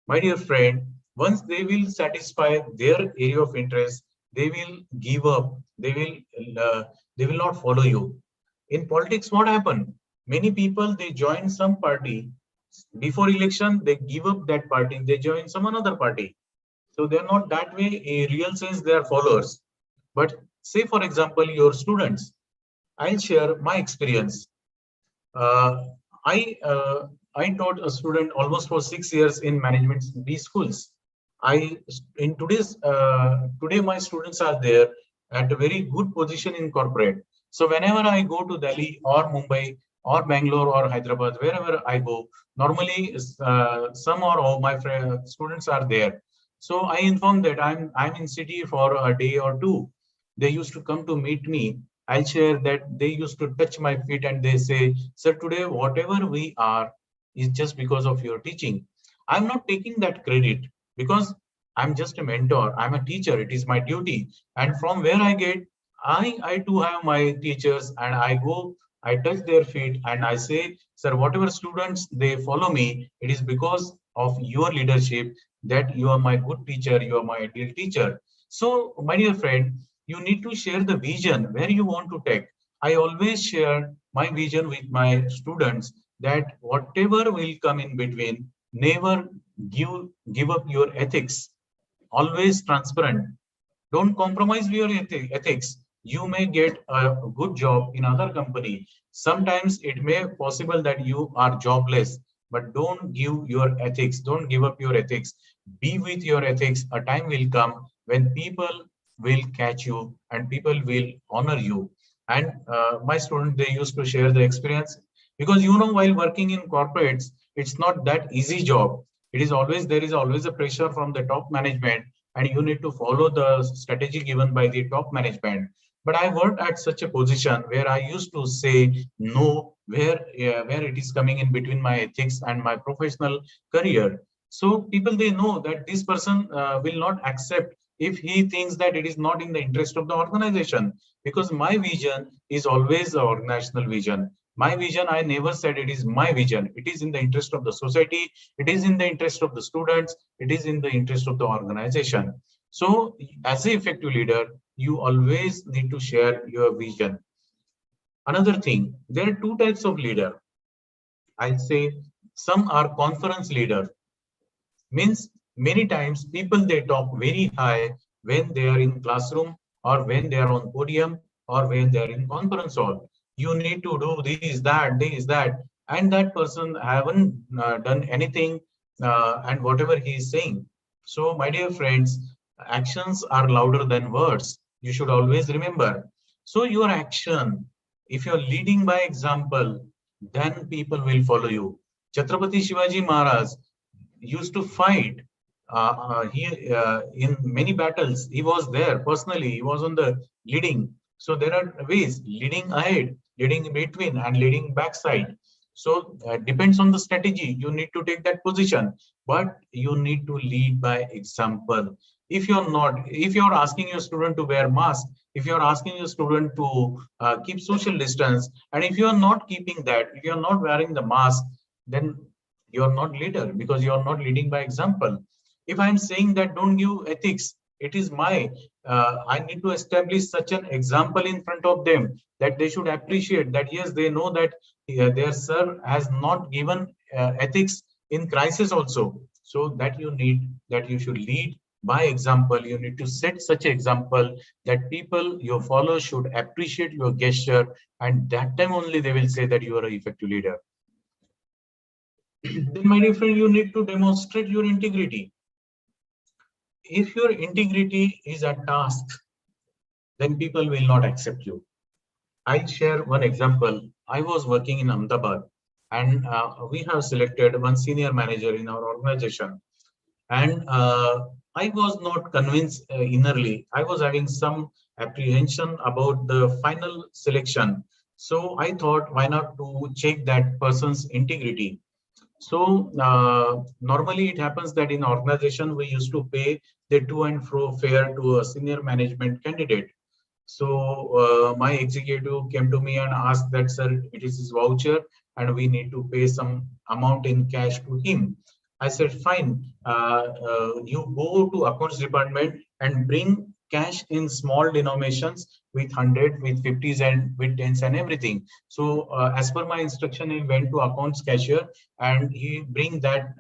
my dear friend, once they will satisfy their area of interest, they will give up. They will not follow you. In politics, what happened? Many people, they join some party. Before election, they give up that party, they join some another party. So they're not that way. In real sense, they are followers. But say, for example, your students. I'll share my experience. Uh, I uh, I taught a student almost for 6 years in management B schools. I in today my students are there at a very good position in corporate. So whenever I go to Delhi or Mumbai or Bangalore or Hyderabad, wherever I go, normally some or all my students are there. So I inform that I'm in city for a day or two. They used to come to meet me. I'll share that they used to touch my feet and they say, sir, today whatever we are is just because of your teaching. I'm not taking that credit because I'm just a mentor. I'm a teacher. It is my duty. And from where I get, I too have my teachers and I go, I touch their feet and I say, sir, whatever students they follow me, it is because of your leadership that you are my good teacher. You are my ideal teacher. So, my dear friend, you need to share the vision where you want to take. I always share my vision with my students that whatever will come in between, never give up your ethics. Always transparent. Don't compromise your ethics. You may get a good job in other company. Sometimes it may possible that you are jobless, but don't give your ethics. Don't give up your ethics. Be with your ethics. A time will come when people will catch you and people will honor you. And my students, they used to share the experience because while working in corporates, it's not that easy job. There is always a pressure from the top management and you need to follow the strategy given by the top management. But I worked at such a position where I used to say no where it is coming in between my ethics and my professional career. So people, they know that this person will not accept if he thinks that it is not in the interest of the organization, because my vision is always the organizational vision. My vision, I never said it is my vision. It is in the interest of the society. It is in the interest of the students. It is in the interest of the organization. So as an effective leader, you always need to share your vision. Another thing, there are two types of leader. I'll say some are conference leader. Means many times people, they talk very high when they are in classroom or when they are on podium or when they are in conference hall. You need to do this, that, and that person haven't done anything, and whatever he is saying. So my dear friends, actions are louder than words. You should always remember. So your action, if you're leading by example, then people will follow you. Chhatrapati Shivaji Maharaj used to fight. In many battles, he was there personally. He was on the leading. So there are ways: leading ahead, leading in between, and leading backside. So depends on the strategy. You need to take that position, but you need to lead by example. If you're asking your student to wear mask, if you're asking your student to keep social distance, and if you are not keeping that, if you're not wearing the mask, then you're not leader because you're not leading by example. If I'm saying that don't give ethics, it is I need to establish such an example in front of them that they should appreciate that, yes, they know that their sir has not given ethics in crisis also. So that you should lead by example. You need to set such example that people, your followers, should appreciate your gesture, and that time only they will say that you are an effective leader. Then, my dear friend, you need to demonstrate your integrity. If your integrity is a task, then people will not accept you. I'll share one example. I was working in Ahmedabad, and we have selected one senior manager in our organization. And I was not convinced innerly. I was having some apprehension about the final selection. So I thought, why not to check that person's integrity? So normally it happens that in organization, we used to pay the to and fro fare to a senior management candidate. So my executive came to me and asked that, sir, it is his voucher and we need to pay some amount in cash to him. I said, fine, you go to accounts department and bring cash in small denominations with 100, with 50s and with 10s and everything. So as per my instruction, he went to accounts cashier and he bring that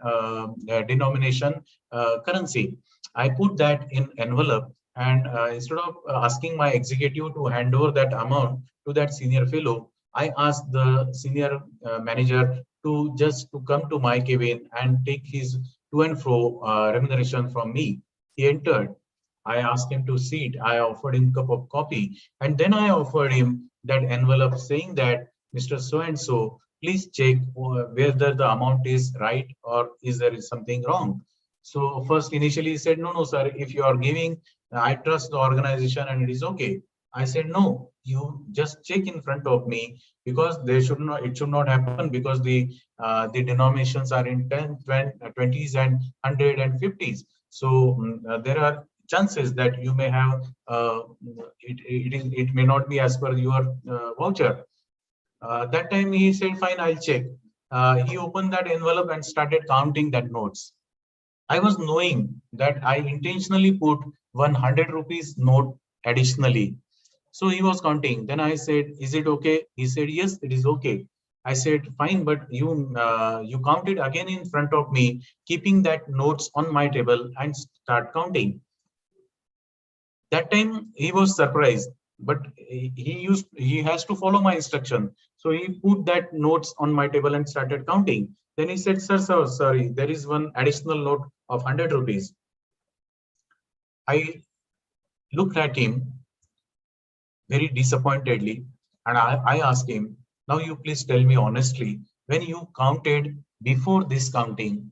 denomination currency. I put that in envelope, and instead of asking my executive to hand over that amount to that senior fellow, I asked the senior manager to just to come to my cabin and take his to and fro remuneration from me. He entered. I asked him to sit. I offered him a cup of coffee, and then I offered him that envelope saying that Mr. So and so, please check whether the amount is right or is there something wrong. So first initially he said, no, sir, if you are giving, I trust the organization and it is okay. I said, no, you just check in front of me, because it should not happen, because the denominations are in 10, 20s and 100 and 50s. So there are chances that you may have, it may not be as per your voucher. That time he said, fine, I'll check. He opened that envelope and started counting that notes. I was knowing that I intentionally put 100 rupees note additionally. So he was counting. Then I said, is it okay? He said, yes, it is okay. I said, fine, but you counted again in front of me, keeping that notes on my table and start counting. That time he was surprised, but he has to follow my instruction. So he put that notes on my table and started counting. Then he said, sir, sorry, there is one additional note of 100 rupees. I looked at him very disappointedly, and I asked him, now you please tell me honestly, when you counted before this counting,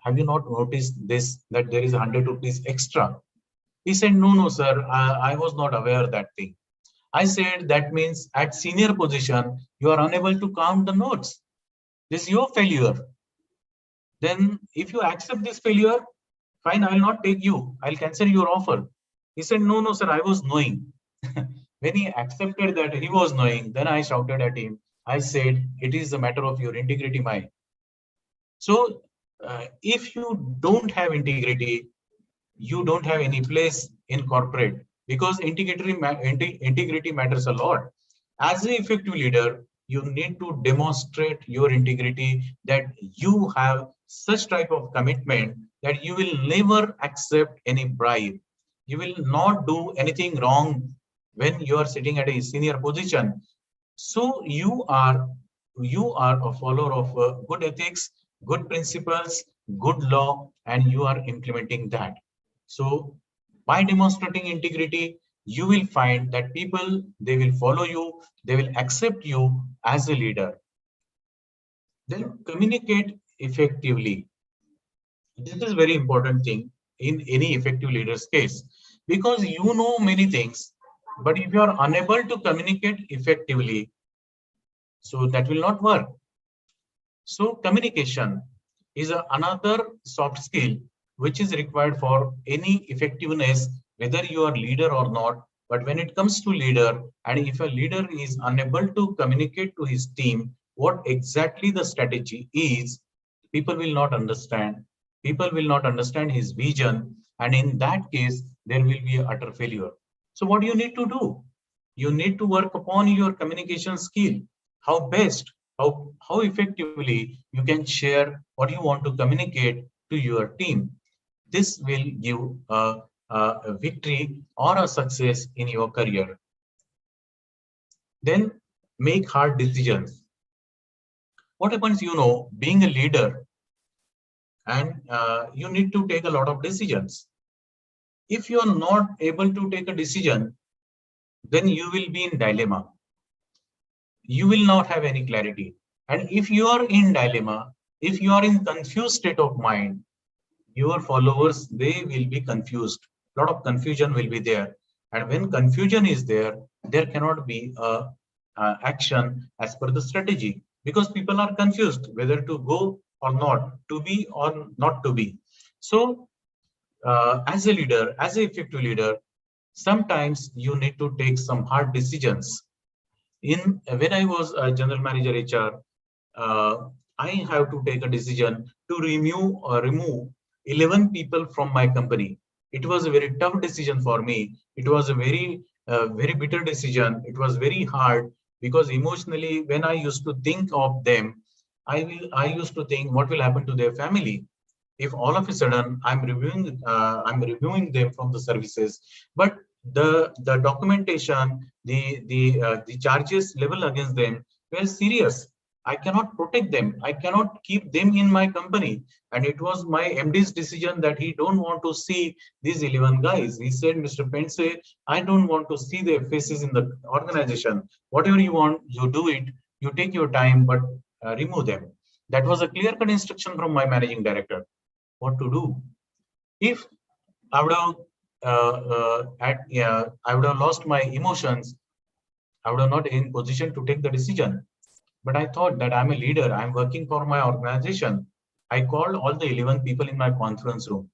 have you not noticed this, that there is 100 rupees extra? He said, no, sir, I was not aware of that thing. I said, that means at senior position, you are unable to count the notes. This is your failure. Then if you accept this failure, fine, I will not take you. I'll cancel your offer. He said, no, sir, I was knowing. When he accepted that he was knowing, then I shouted at him. I said, it is a matter of your integrity, Mai. So if you don't have integrity, you don't have any place in corporate, because integrity matters a lot. As an effective leader, you need to demonstrate your integrity, that you have such type of commitment that you will never accept any bribe. You will not do anything wrong when you are sitting at a senior position. So you are a follower of good ethics, good principles, good law, and you are implementing that. So by demonstrating integrity, you will find that people, they will follow you, they will accept you as a leader. Then communicate effectively. This is very important thing in any effective leader's case, because you know many things, but if you are unable to communicate effectively, so that will not work. So communication is another soft skill which is required for any effectiveness, whether you are leader or not. But when it comes to leader, and if a leader is unable to communicate to his team what exactly the strategy is, people will not understand. People will not understand his vision. And in that case, there will be utter failure. So what do you need to do? You need to work upon your communication skill. How best, how effectively you can share what you want to communicate to your team. This will give a victory or a success in your career. Then make hard decisions. What happens, being a leader, and you need to take a lot of decisions. If you are not able to take a decision, then you will be in dilemma. You will not have any clarity. And if you are in dilemma, if you are in confused state of mind, your followers, they will be confused. A lot of confusion will be there. And when confusion is there, there cannot be a action as per the strategy, because people are confused whether to go or not, to be or not to be. So as a leader, as an effective leader, sometimes you need to take some hard decisions. When I was a general manager HR, I have to take a decision to remove 11 people from my company. It was a very tough decision for me. It was a very bitter decision. It was very hard, because emotionally, when I used to think of them, I used to think what will happen to their family. if all of a sudden I'm reviewing them from the services, but the documentation, the charges level against them were serious. I cannot protect them. I cannot keep them in my company. And it was my MD's decision that he don't want to see these 11 guys. He said, Mr. Pense, I don't want to see their faces in the organization. Whatever you want, you do it. You take your time, but remove them. That was a clear-cut instruction from my managing director. What to do? If I would have I would have lost my emotions, I would have not in position to take the decision. But I thought that I'm a leader. I'm working for my organization. I called all the 11 people in my conference room.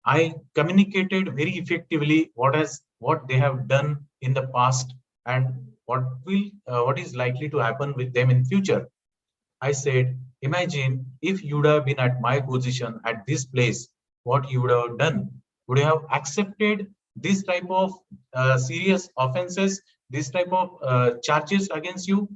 I communicated very effectively what they have done in the past and what is likely to happen with them in future. I said, imagine if you would have been at my position at this place, what you would have done. Would you have accepted this type of serious offenses, this type of charges against you?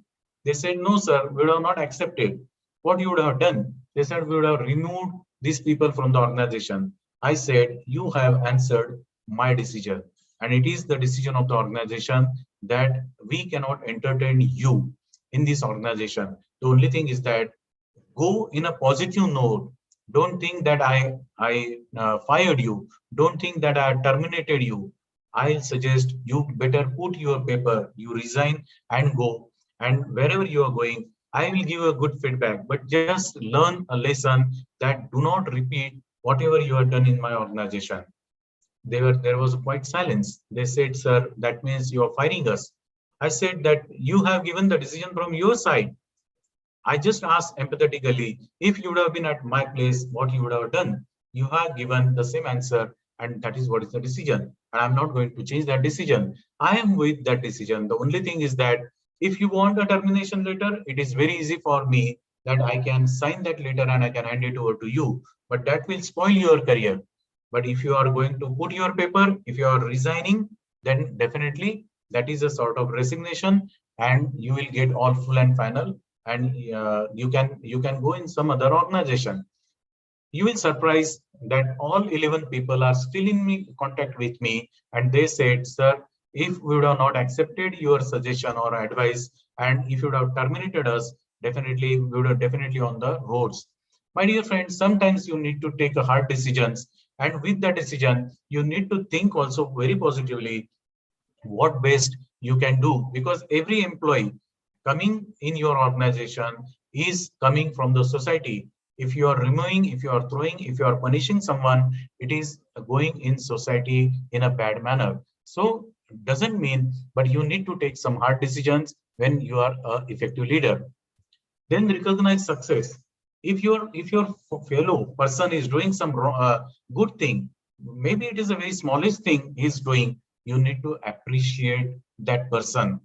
They said, no, sir, we would have not accepted. What you would have done? They said, we would have removed these people from the organization. I said, you have answered my decision. And it is the decision of the organization that we cannot entertain you in this organization. The only thing is that go in a positive note. Don't think that I fired you. Don't think that I terminated you. I'll suggest you better put your paper, you resign and go. And wherever you are going, I will give a good feedback, but just learn a lesson that do not repeat whatever you have done in my organization. There was quite silence. They said, sir, that means you are firing us. I said that you have given the decision from your side. I just asked empathetically, if you would have been at my place, what you would have done. You have given the same answer, and that is what is the decision. And I'm not going to change that decision. I am with that decision. The only thing is that if you want a termination letter, it is very easy for me that I can sign that letter and I can hand it over to you. But that will spoil your career. But if you are going to put your paper, if you are resigning, then definitely that is a sort of resignation, and you will get all full and final, and you can go in some other organization. You will surprise that all 11 people are still in contact with me, and they said, sir, if we would have not accepted your suggestion or advice, and if you would have terminated us, definitely we would have definitely on the roads. My dear friends, sometimes you need to take a hard decisions, and with that decision you need to think also very positively what best you can do, because every employee coming in your organization is coming from the society. If you are removing, if you are throwing, if you are punishing someone, it is going in society in a bad manner. So doesn't mean, but you need to take some hard decisions when you are an effective leader. Then recognize success. If your fellow person is doing some good thing, maybe it is a very smallest thing he's doing, you need to appreciate that person.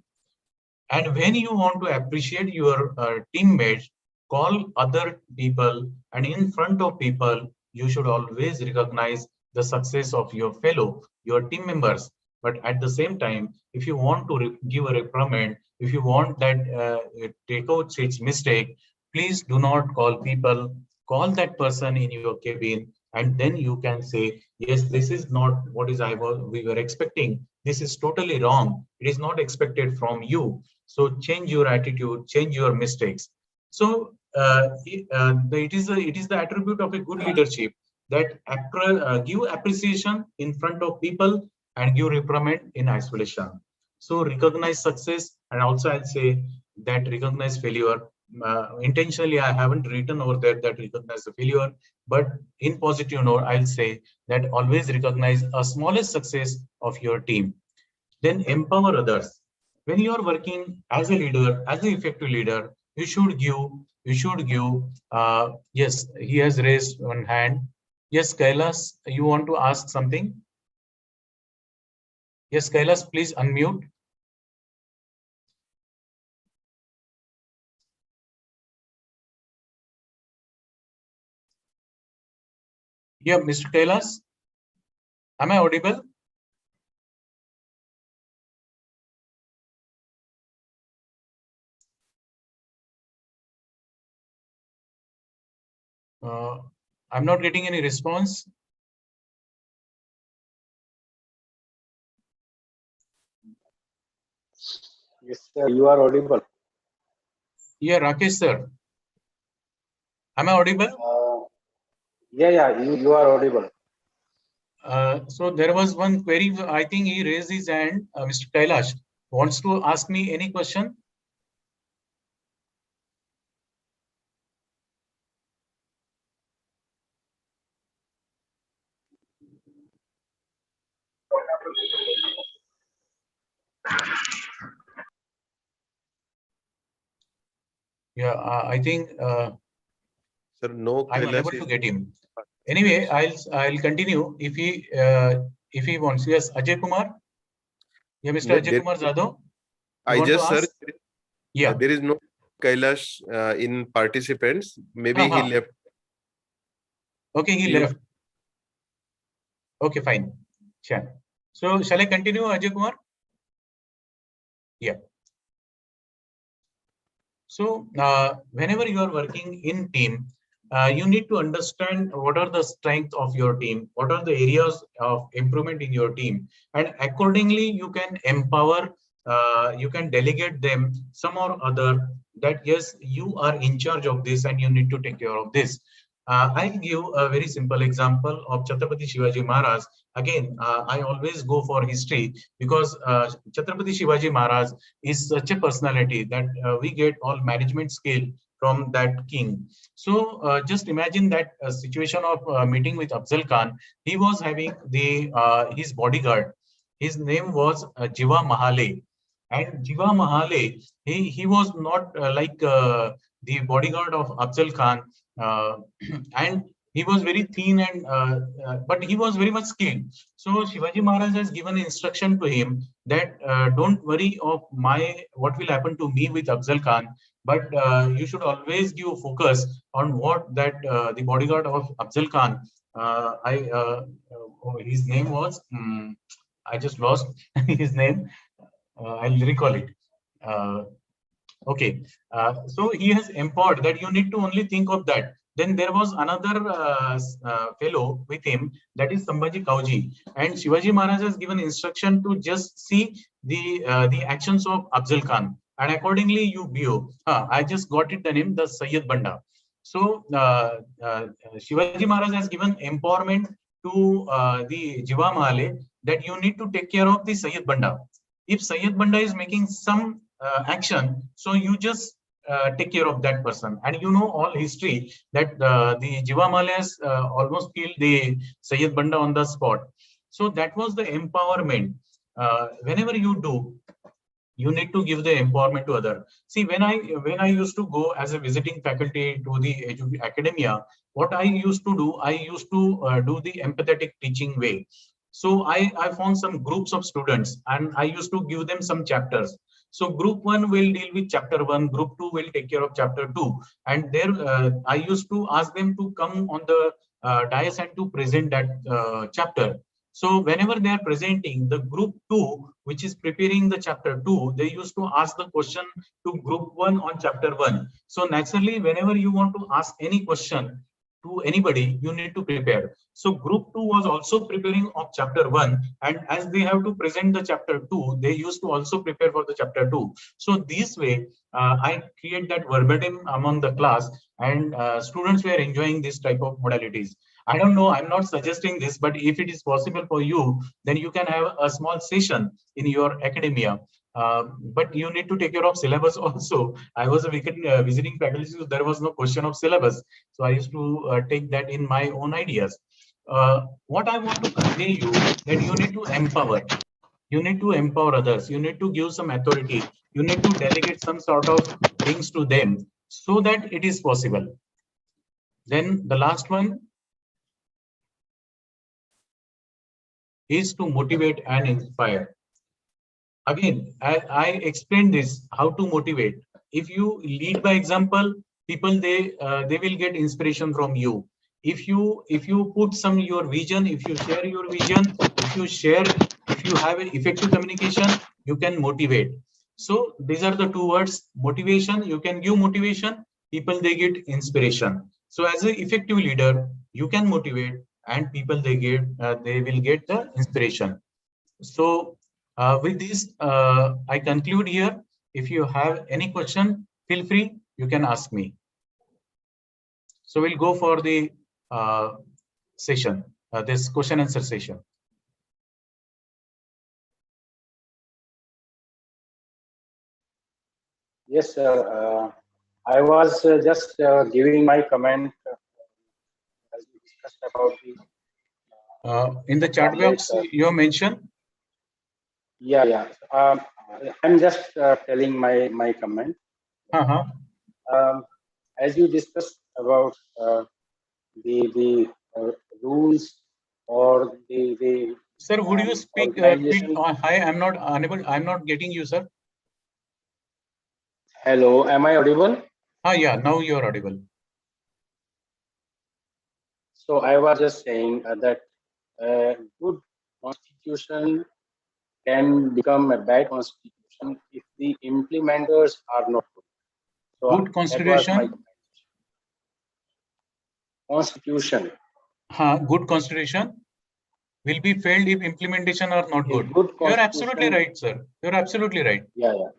And when you want to appreciate your teammates, call other people, and in front of people, you should always recognize the success of your fellow, your team members. But at the same time, if you want to give a reprimand, if you want that take out its mistake, please do not call people. Call that person in your cabin, and then you can say, yes, this is not what is we were expecting. This is totally wrong. It is not expected from you. So change your attitude, change your mistakes. So it is the attribute of a good leadership that give appreciation in front of people and give reprimand in isolation. So recognize success, and also I'll say that recognize failure. Intentionally, I haven't written over there that recognize the failure, but in positive note, I'll say that always recognize a smallest success of your team. Then empower others. When you are working as a leader, as an effective leader, you should give, yes, he has raised one hand. Yes, Kailas, you want to ask something? Yes, Kailas, please unmute. Yeah, Mr. Kailas, am I audible? I'm not getting any response. Yes, sir, you are audible. Yeah, Rakesh sir. Am I audible? Yeah, you are audible. So there was one query. I think he raised his hand. Mr. Kailash wants to ask me any question. Yeah, I think Sir, no I'm Kailash unable to is get him. Anyway, I'll continue if he wants. Yes, Ajay Kumar. Yeah, Mr. Ajay there, Kumar Jadhav. You I want to just ask? searched. Yeah. There is no Kailash in participants. Maybe he Uh-huh. left. Okay, he You left. Okay, fine. Sure. So shall I continue, Ajay Kumar? Yeah. So whenever you are working in team, you need to understand what are the strengths of your team, what are the areas of improvement in your team, and accordingly you can empower, you can delegate them some or other that yes, you are in charge of this and you need to take care of this. I'll give a very simple example of Chhatrapati Shivaji Maharaj. Again, I always go for history because Chhatrapati Shivaji Maharaj is such a personality that we get all management skill from that king. So just imagine that situation of meeting with Afzal Khan. He was having the his bodyguard. His name was Jiva Mahale. And Jiva Mahale, he was not like the bodyguard of Afzal Khan. And he was very thin and but he was very much skilled. So Shivaji Maharaj has given instruction to him that don't worry of what will happen to me with Afzal Khan, but you should always give focus on what that the bodyguard of Afzal Khan. His name was I just lost his name. I'll recall it. Okay, so he has empowered that you need to only think of that. Then there was another fellow with him, that is Sambhaji Kauji, and Shivaji Maharaj has given instruction to just see the actions of Afzal Khan, and accordingly you view. I just got it the name, the Sayyid Banda. So Shivaji Maharaj has given empowerment to the Jiva Mahale that you need to take care of the Sayyid Banda. If Sayyid Banda is making some action, so you just take care of that person. And you know all history that the Jiva Mahale has almost killed the Sayyid Banda on the spot. So that was the empowerment. Whenever you do, you need to give the empowerment to other. See, when I used to go as a visiting faculty to the academia, what I used to do, I used to do the empathetic teaching way. So I found some groups of students and I used to give them some chapters. So group 1 will deal with chapter 1, group 2 will take care of chapter 2. And there I used to ask them to come on the dais and to present that chapter. So whenever they are presenting, the group 2, which is preparing the chapter 2, they used to ask the question to group 1 on chapter 1. So naturally, whenever you want to ask any question to anybody, you need to prepare. So group 2 was also preparing of chapter 1, and as they have to present the chapter 2, they used to also prepare for the chapter 2. So this way, I create that verbatim among the class, and students were enjoying this type of modalities. I don't know, I'm not suggesting this, but if it is possible for you, then you can have a small session in your academia. But you need to take care of syllabus also. I was a visiting faculty, so there was no question of syllabus. So I used to take that in my own ideas. What I want to convey you that you need to empower. You need to empower others. You need to give some authority. You need to delegate some sort of things to them so that it is possible. Then the last one is to motivate and inspire. Again, I explained this, how to motivate. If you lead by example, people they will get inspiration from you. If you put some your vision, if you share your vision, if you have an effective communication, you can motivate. So these are the two words: motivation. You can give motivation. People they get inspiration. So as an effective leader, you can motivate, and people they will get the inspiration. So with this, I conclude here. If you have any question, feel free, you can ask me. So we'll go for the session, this question answer session. Yes, sir. I was just giving my comment as we discussed about the In the chat box, problems. you have mentioned. Yeah, yeah. I'm just telling my comment. Uh-huh. As you discussed about the rules or the Sir, would you speak organization. hi, I'm not getting you, sir. Hello, am I audible? Yeah, now you're audible. So I was just saying that good constitution can become a bad constitution if the implementers are not good. So Good that was my constitution. constitution. Good constitution will be failed if implementation are not A good. good You're absolutely constitution. right, sir. You're absolutely right. Yeah, yeah.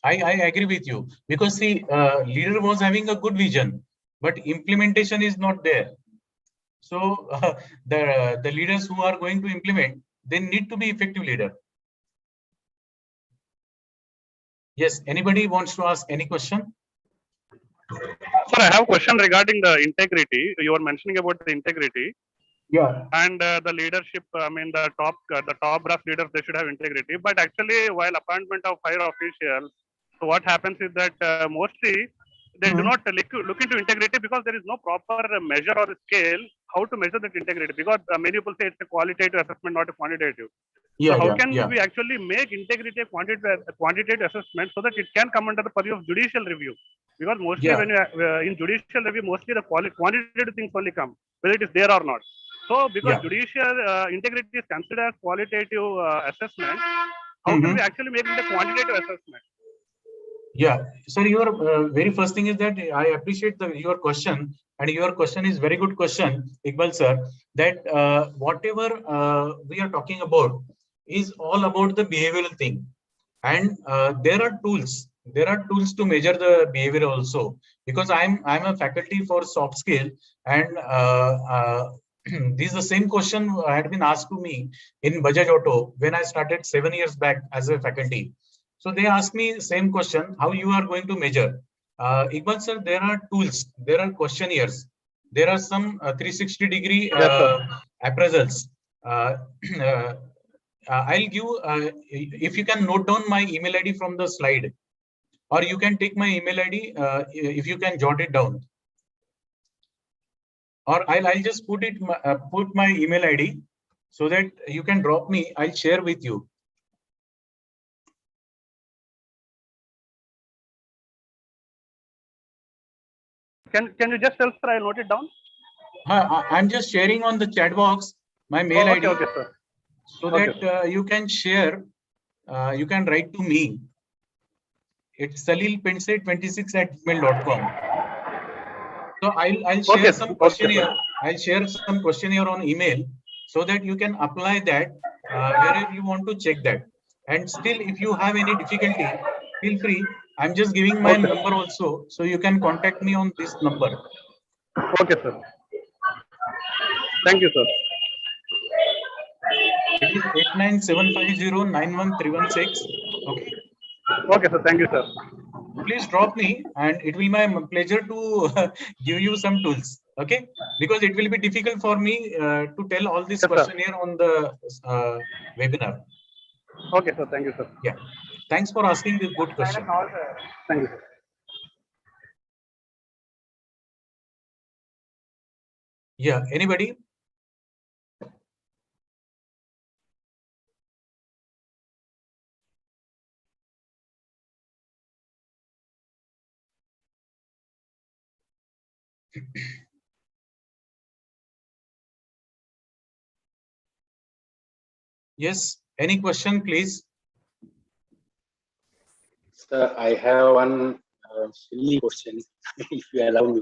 I agree with you, because the leader was having a good vision, but implementation is not there. So the leaders who are going to implement, they need to be effective leader. Yes, anybody wants to ask any question? Sir, I have a question regarding the integrity. You were mentioning about the integrity. Yeah. And the leadership. I mean, the top brass leaders, they should have integrity. But actually, while appointment of higher officials, so what happens is that mostly they do not look into integrity, because there is no proper measure or scale how to measure that integrity. Because many people say it's a qualitative assessment, not a quantitative. Yeah, so how yeah, can yeah. we actually make integrity a quantitative assessment so that it can come under the purview of judicial review? Because mostly Yeah. when you in judicial review, mostly the quantitative things only come, whether it is there or not. So because Yeah. judicial integrity is considered as qualitative assessment, how can we actually make it a quantitative assessment? Yeah, sir, your very first thing is that I appreciate your question, and your question is very good question, Iqbal sir, that whatever we are talking about is all about the behavioral thing. And there are tools to measure the behavior also, because I'm a faculty for soft skill, and this is the same question had been asked to me in Bajaj Auto when I started 7 years back as a faculty. So they asked me same question, how you are going to measure? Iqbal sir, there are tools, there are questionnaires, there are some 360-degree appraisals. I'll give, if you can note down my email ID from the slide, or you can take my email ID if you can jot it down. Or I'll just put my email ID so that you can drop me, I'll share with you. Can you just tell, sir? I'll note it down. I'm just sharing on the chat box my mail ID. Okay, sir. So that you can share, you can write to me. It's salilpense26@gmail.com. So I'll share some questionnaire. I'll share some questionnaire on email so that you can apply that wherever you want to check that. And still, if you have any difficulty, feel free. I'm just giving my number also, so you can contact me on this number. Okay, sir. Thank you, sir. It is 89750913116. Okay. Okay, sir. Thank you, sir. Please drop me, and it will be my pleasure to give you some tools. Okay, because it will be difficult for me to tell all this questionnaire on the webinar. Okay, sir. Thank you, sir. Yeah. Thanks for asking this good question. Thank you, sir. Yeah. Anybody? Yes. Any question, please? Sir, I have one silly question, if you allow me.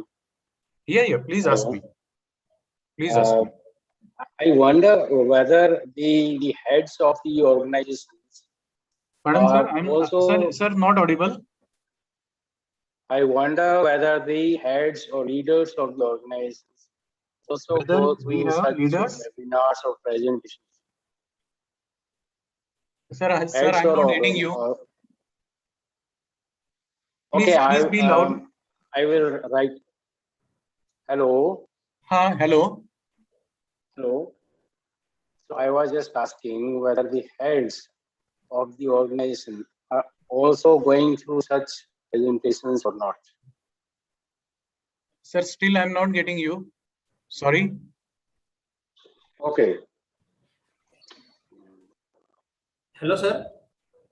Yeah, please ask Hello. me. Please ask me. I wonder whether the heads of the organizations Pardon, sir. are also. Sir, not audible. I wonder whether the heads or leaders of the organizations also Whether go we through have such leaders? webinars or presentations. Sir, Heads I'm or not getting you. okay, Please be loud. I will write. Hello. Hello. Hello. So I was just asking whether the heads of the organization are also going through such presentations or not. Sir, still I'm not getting you. Sorry. Okay. Hello, sir.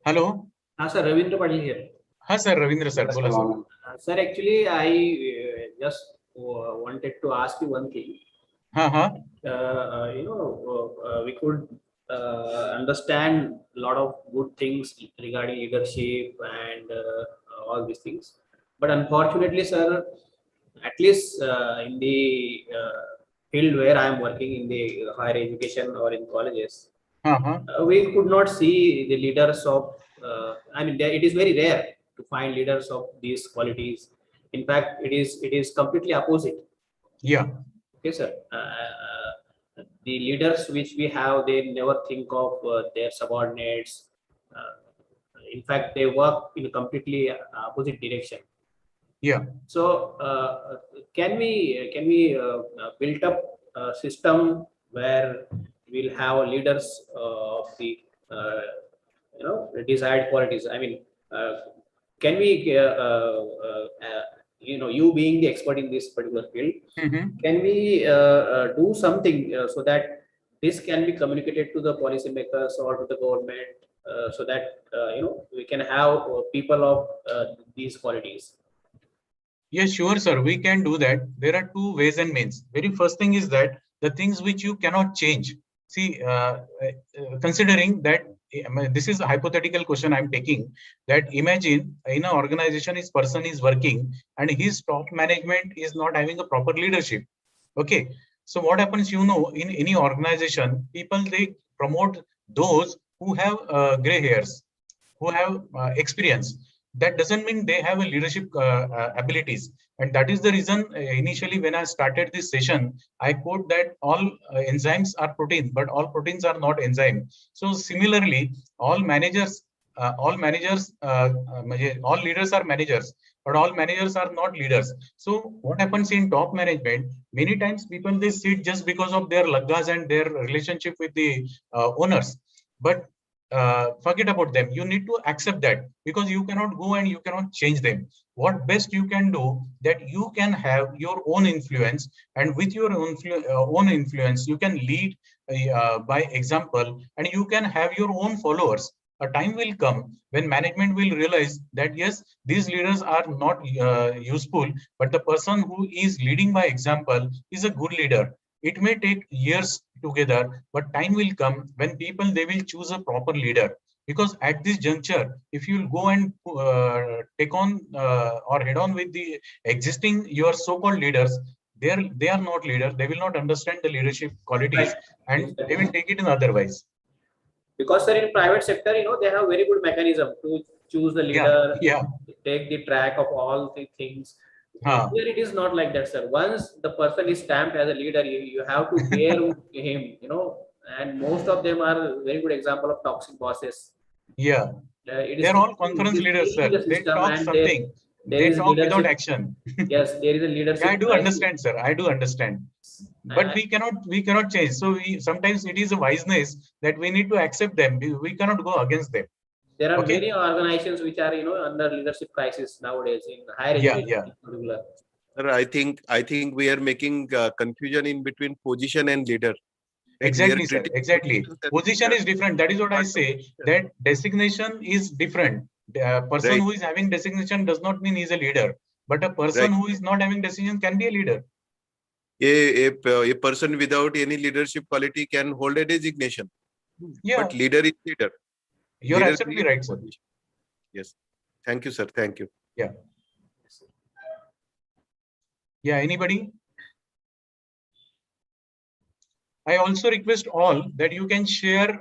Hello. Sir, Ravindra Patil here. Sir, Ravindra sir. Bola, sir. Sir, actually, I just wanted to ask you one thing. We could understand a lot of good things regarding leadership and all these things. But unfortunately, sir, at least in the field where I am working in the higher education or in colleges, we could not see the leaders of, it is very rare to find leaders of these qualities. In fact, it is completely opposite. Yeah. Okay, sir. The leaders which we have, they never think of their subordinates. In fact, they work in a completely opposite direction. Yeah. So, can we build up a system where we'll have leaders of the desired qualities? I mean, can we you being the expert in this particular field, can we do something so that this can be communicated to the policymakers or to the government, so that we can have people of these qualities? Yes, sure, sir. We can do that. There are two ways and means. Very first thing is that the things which you cannot change. See, considering that this is a hypothetical question I'm taking, that imagine in an organization, his person is working and his top management is not having a proper leadership. Okay. So what happens, in any organization, people, they promote those who have gray hairs, who have experience. That doesn't mean they have a leadership abilities. And that is the reason initially when I started this session, I quote that all enzymes are protein, but all proteins are not enzyme. So similarly, all leaders are managers, but all managers are not leaders. So what happens in top management, many times people, they sit just because of their laggas and their relationship with the owners. But forget about them. You need to accept that, because you cannot go and you cannot change them. What best you can do, that you can have your own influence, and with your own influence, you can lead by example, and you can have your own followers. A time will come when management will realize that yes, these leaders are not useful, but the person who is leading by example is a good leader. It may take years together, but time will come when people, they will choose a proper leader. Because at this juncture, if you go and take on or head on with the existing your so-called leaders, they are not leaders. They will not understand the leadership qualities, and they will take it in otherwise. Because, sir, in private sector, they have very good mechanism to choose the leader, take the track of all the things. Here it is not like that, sir. Once the person is stamped as a leader, you have to bear him, and most of them are very good example of toxic bosses. Yeah. They're all conference leaders, sir. They talk something. They talk without action. Yes, there is a leadership. I do understand, sir. I do understand. But we cannot change. So sometimes it is a wiseness that we need to accept them. We cannot go against them. There are many organizations which are under leadership crisis nowadays in higher education in particular. Sir, I think we are making confusion in between position and leader. Exactly, sir. Exactly. Position is different. That is what I say. That designation is different. A person who is having designation does not mean he's a leader. But a person who is not having designation can be a leader. A person without any leadership quality can hold a designation. Yeah. But leader is leader. You're absolutely right, sir. Yes. Thank you, sir. Thank you. Yeah. Yeah, anybody? I also request all that you can share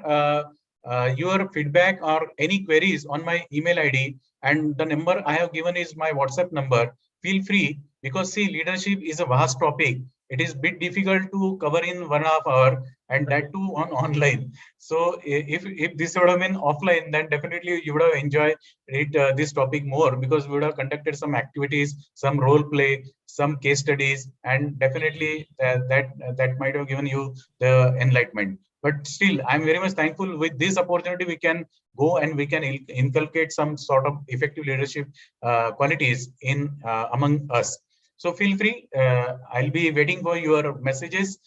your feedback or any queries on my email ID, and the number I have given is my WhatsApp number. Feel free, because see, leadership is a vast topic. It is bit difficult to cover in 1.5 hour, and that too on online. So if this would have been offline, then definitely you would have enjoyed it, this topic more, because we would have conducted some activities, some role play, some case studies, and definitely that might have given you the enlightenment. But still, I'm very much thankful. With this opportunity, we can go and we can inculcate some sort of effective leadership qualities in among us. So feel free. I'll be waiting for your messages,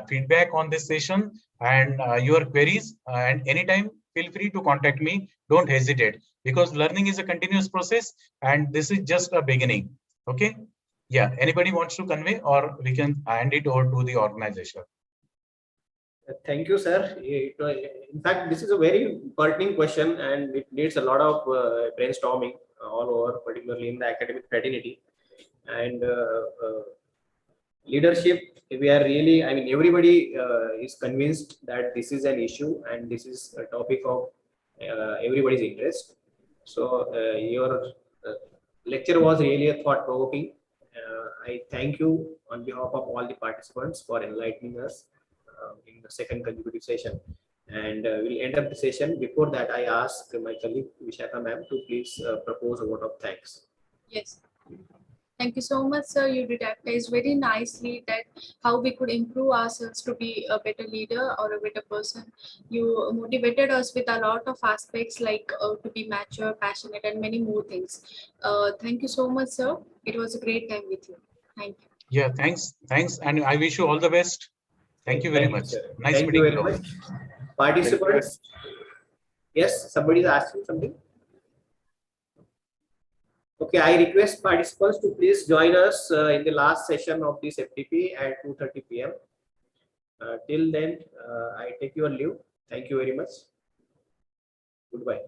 feedback on this session, and your queries. And anytime, feel free to contact me. Don't hesitate, because learning is a continuous process, and this is just a beginning. Okay. Yeah. Anybody wants to convey, or we can hand it over to the organization. Thank you, sir. In fact, this is a very pertinent question, and it needs a lot of brainstorming all over, particularly in the academic fraternity. And leadership, we are really, I mean, everybody is convinced that this is an issue and this is a topic of everybody's interest. So your lecture was really a thought-provoking. I thank you on behalf of all the participants for enlightening us in the second consecutive session. And we'll end up the session. Before that, I ask my colleague Vishaka ma'am to please propose a vote of thanks. Yes. Thank you so much, sir. You did advise very nicely that how we could improve ourselves to be a better leader or a better person. You motivated us with a lot of aspects like to be mature, passionate, and many more things. Thank you so much, sir. It was a great time with you. Thank you. Yeah, thanks. And I wish you all the best. Thank you very much. Sir. Nice Thank meeting you you very all. much. Participants. Yes, somebody is asking something. Okay, I request participants to please join us in the last session of this FTP at 2:30 p.m. Till then, I take your leave. Thank you very much. Goodbye.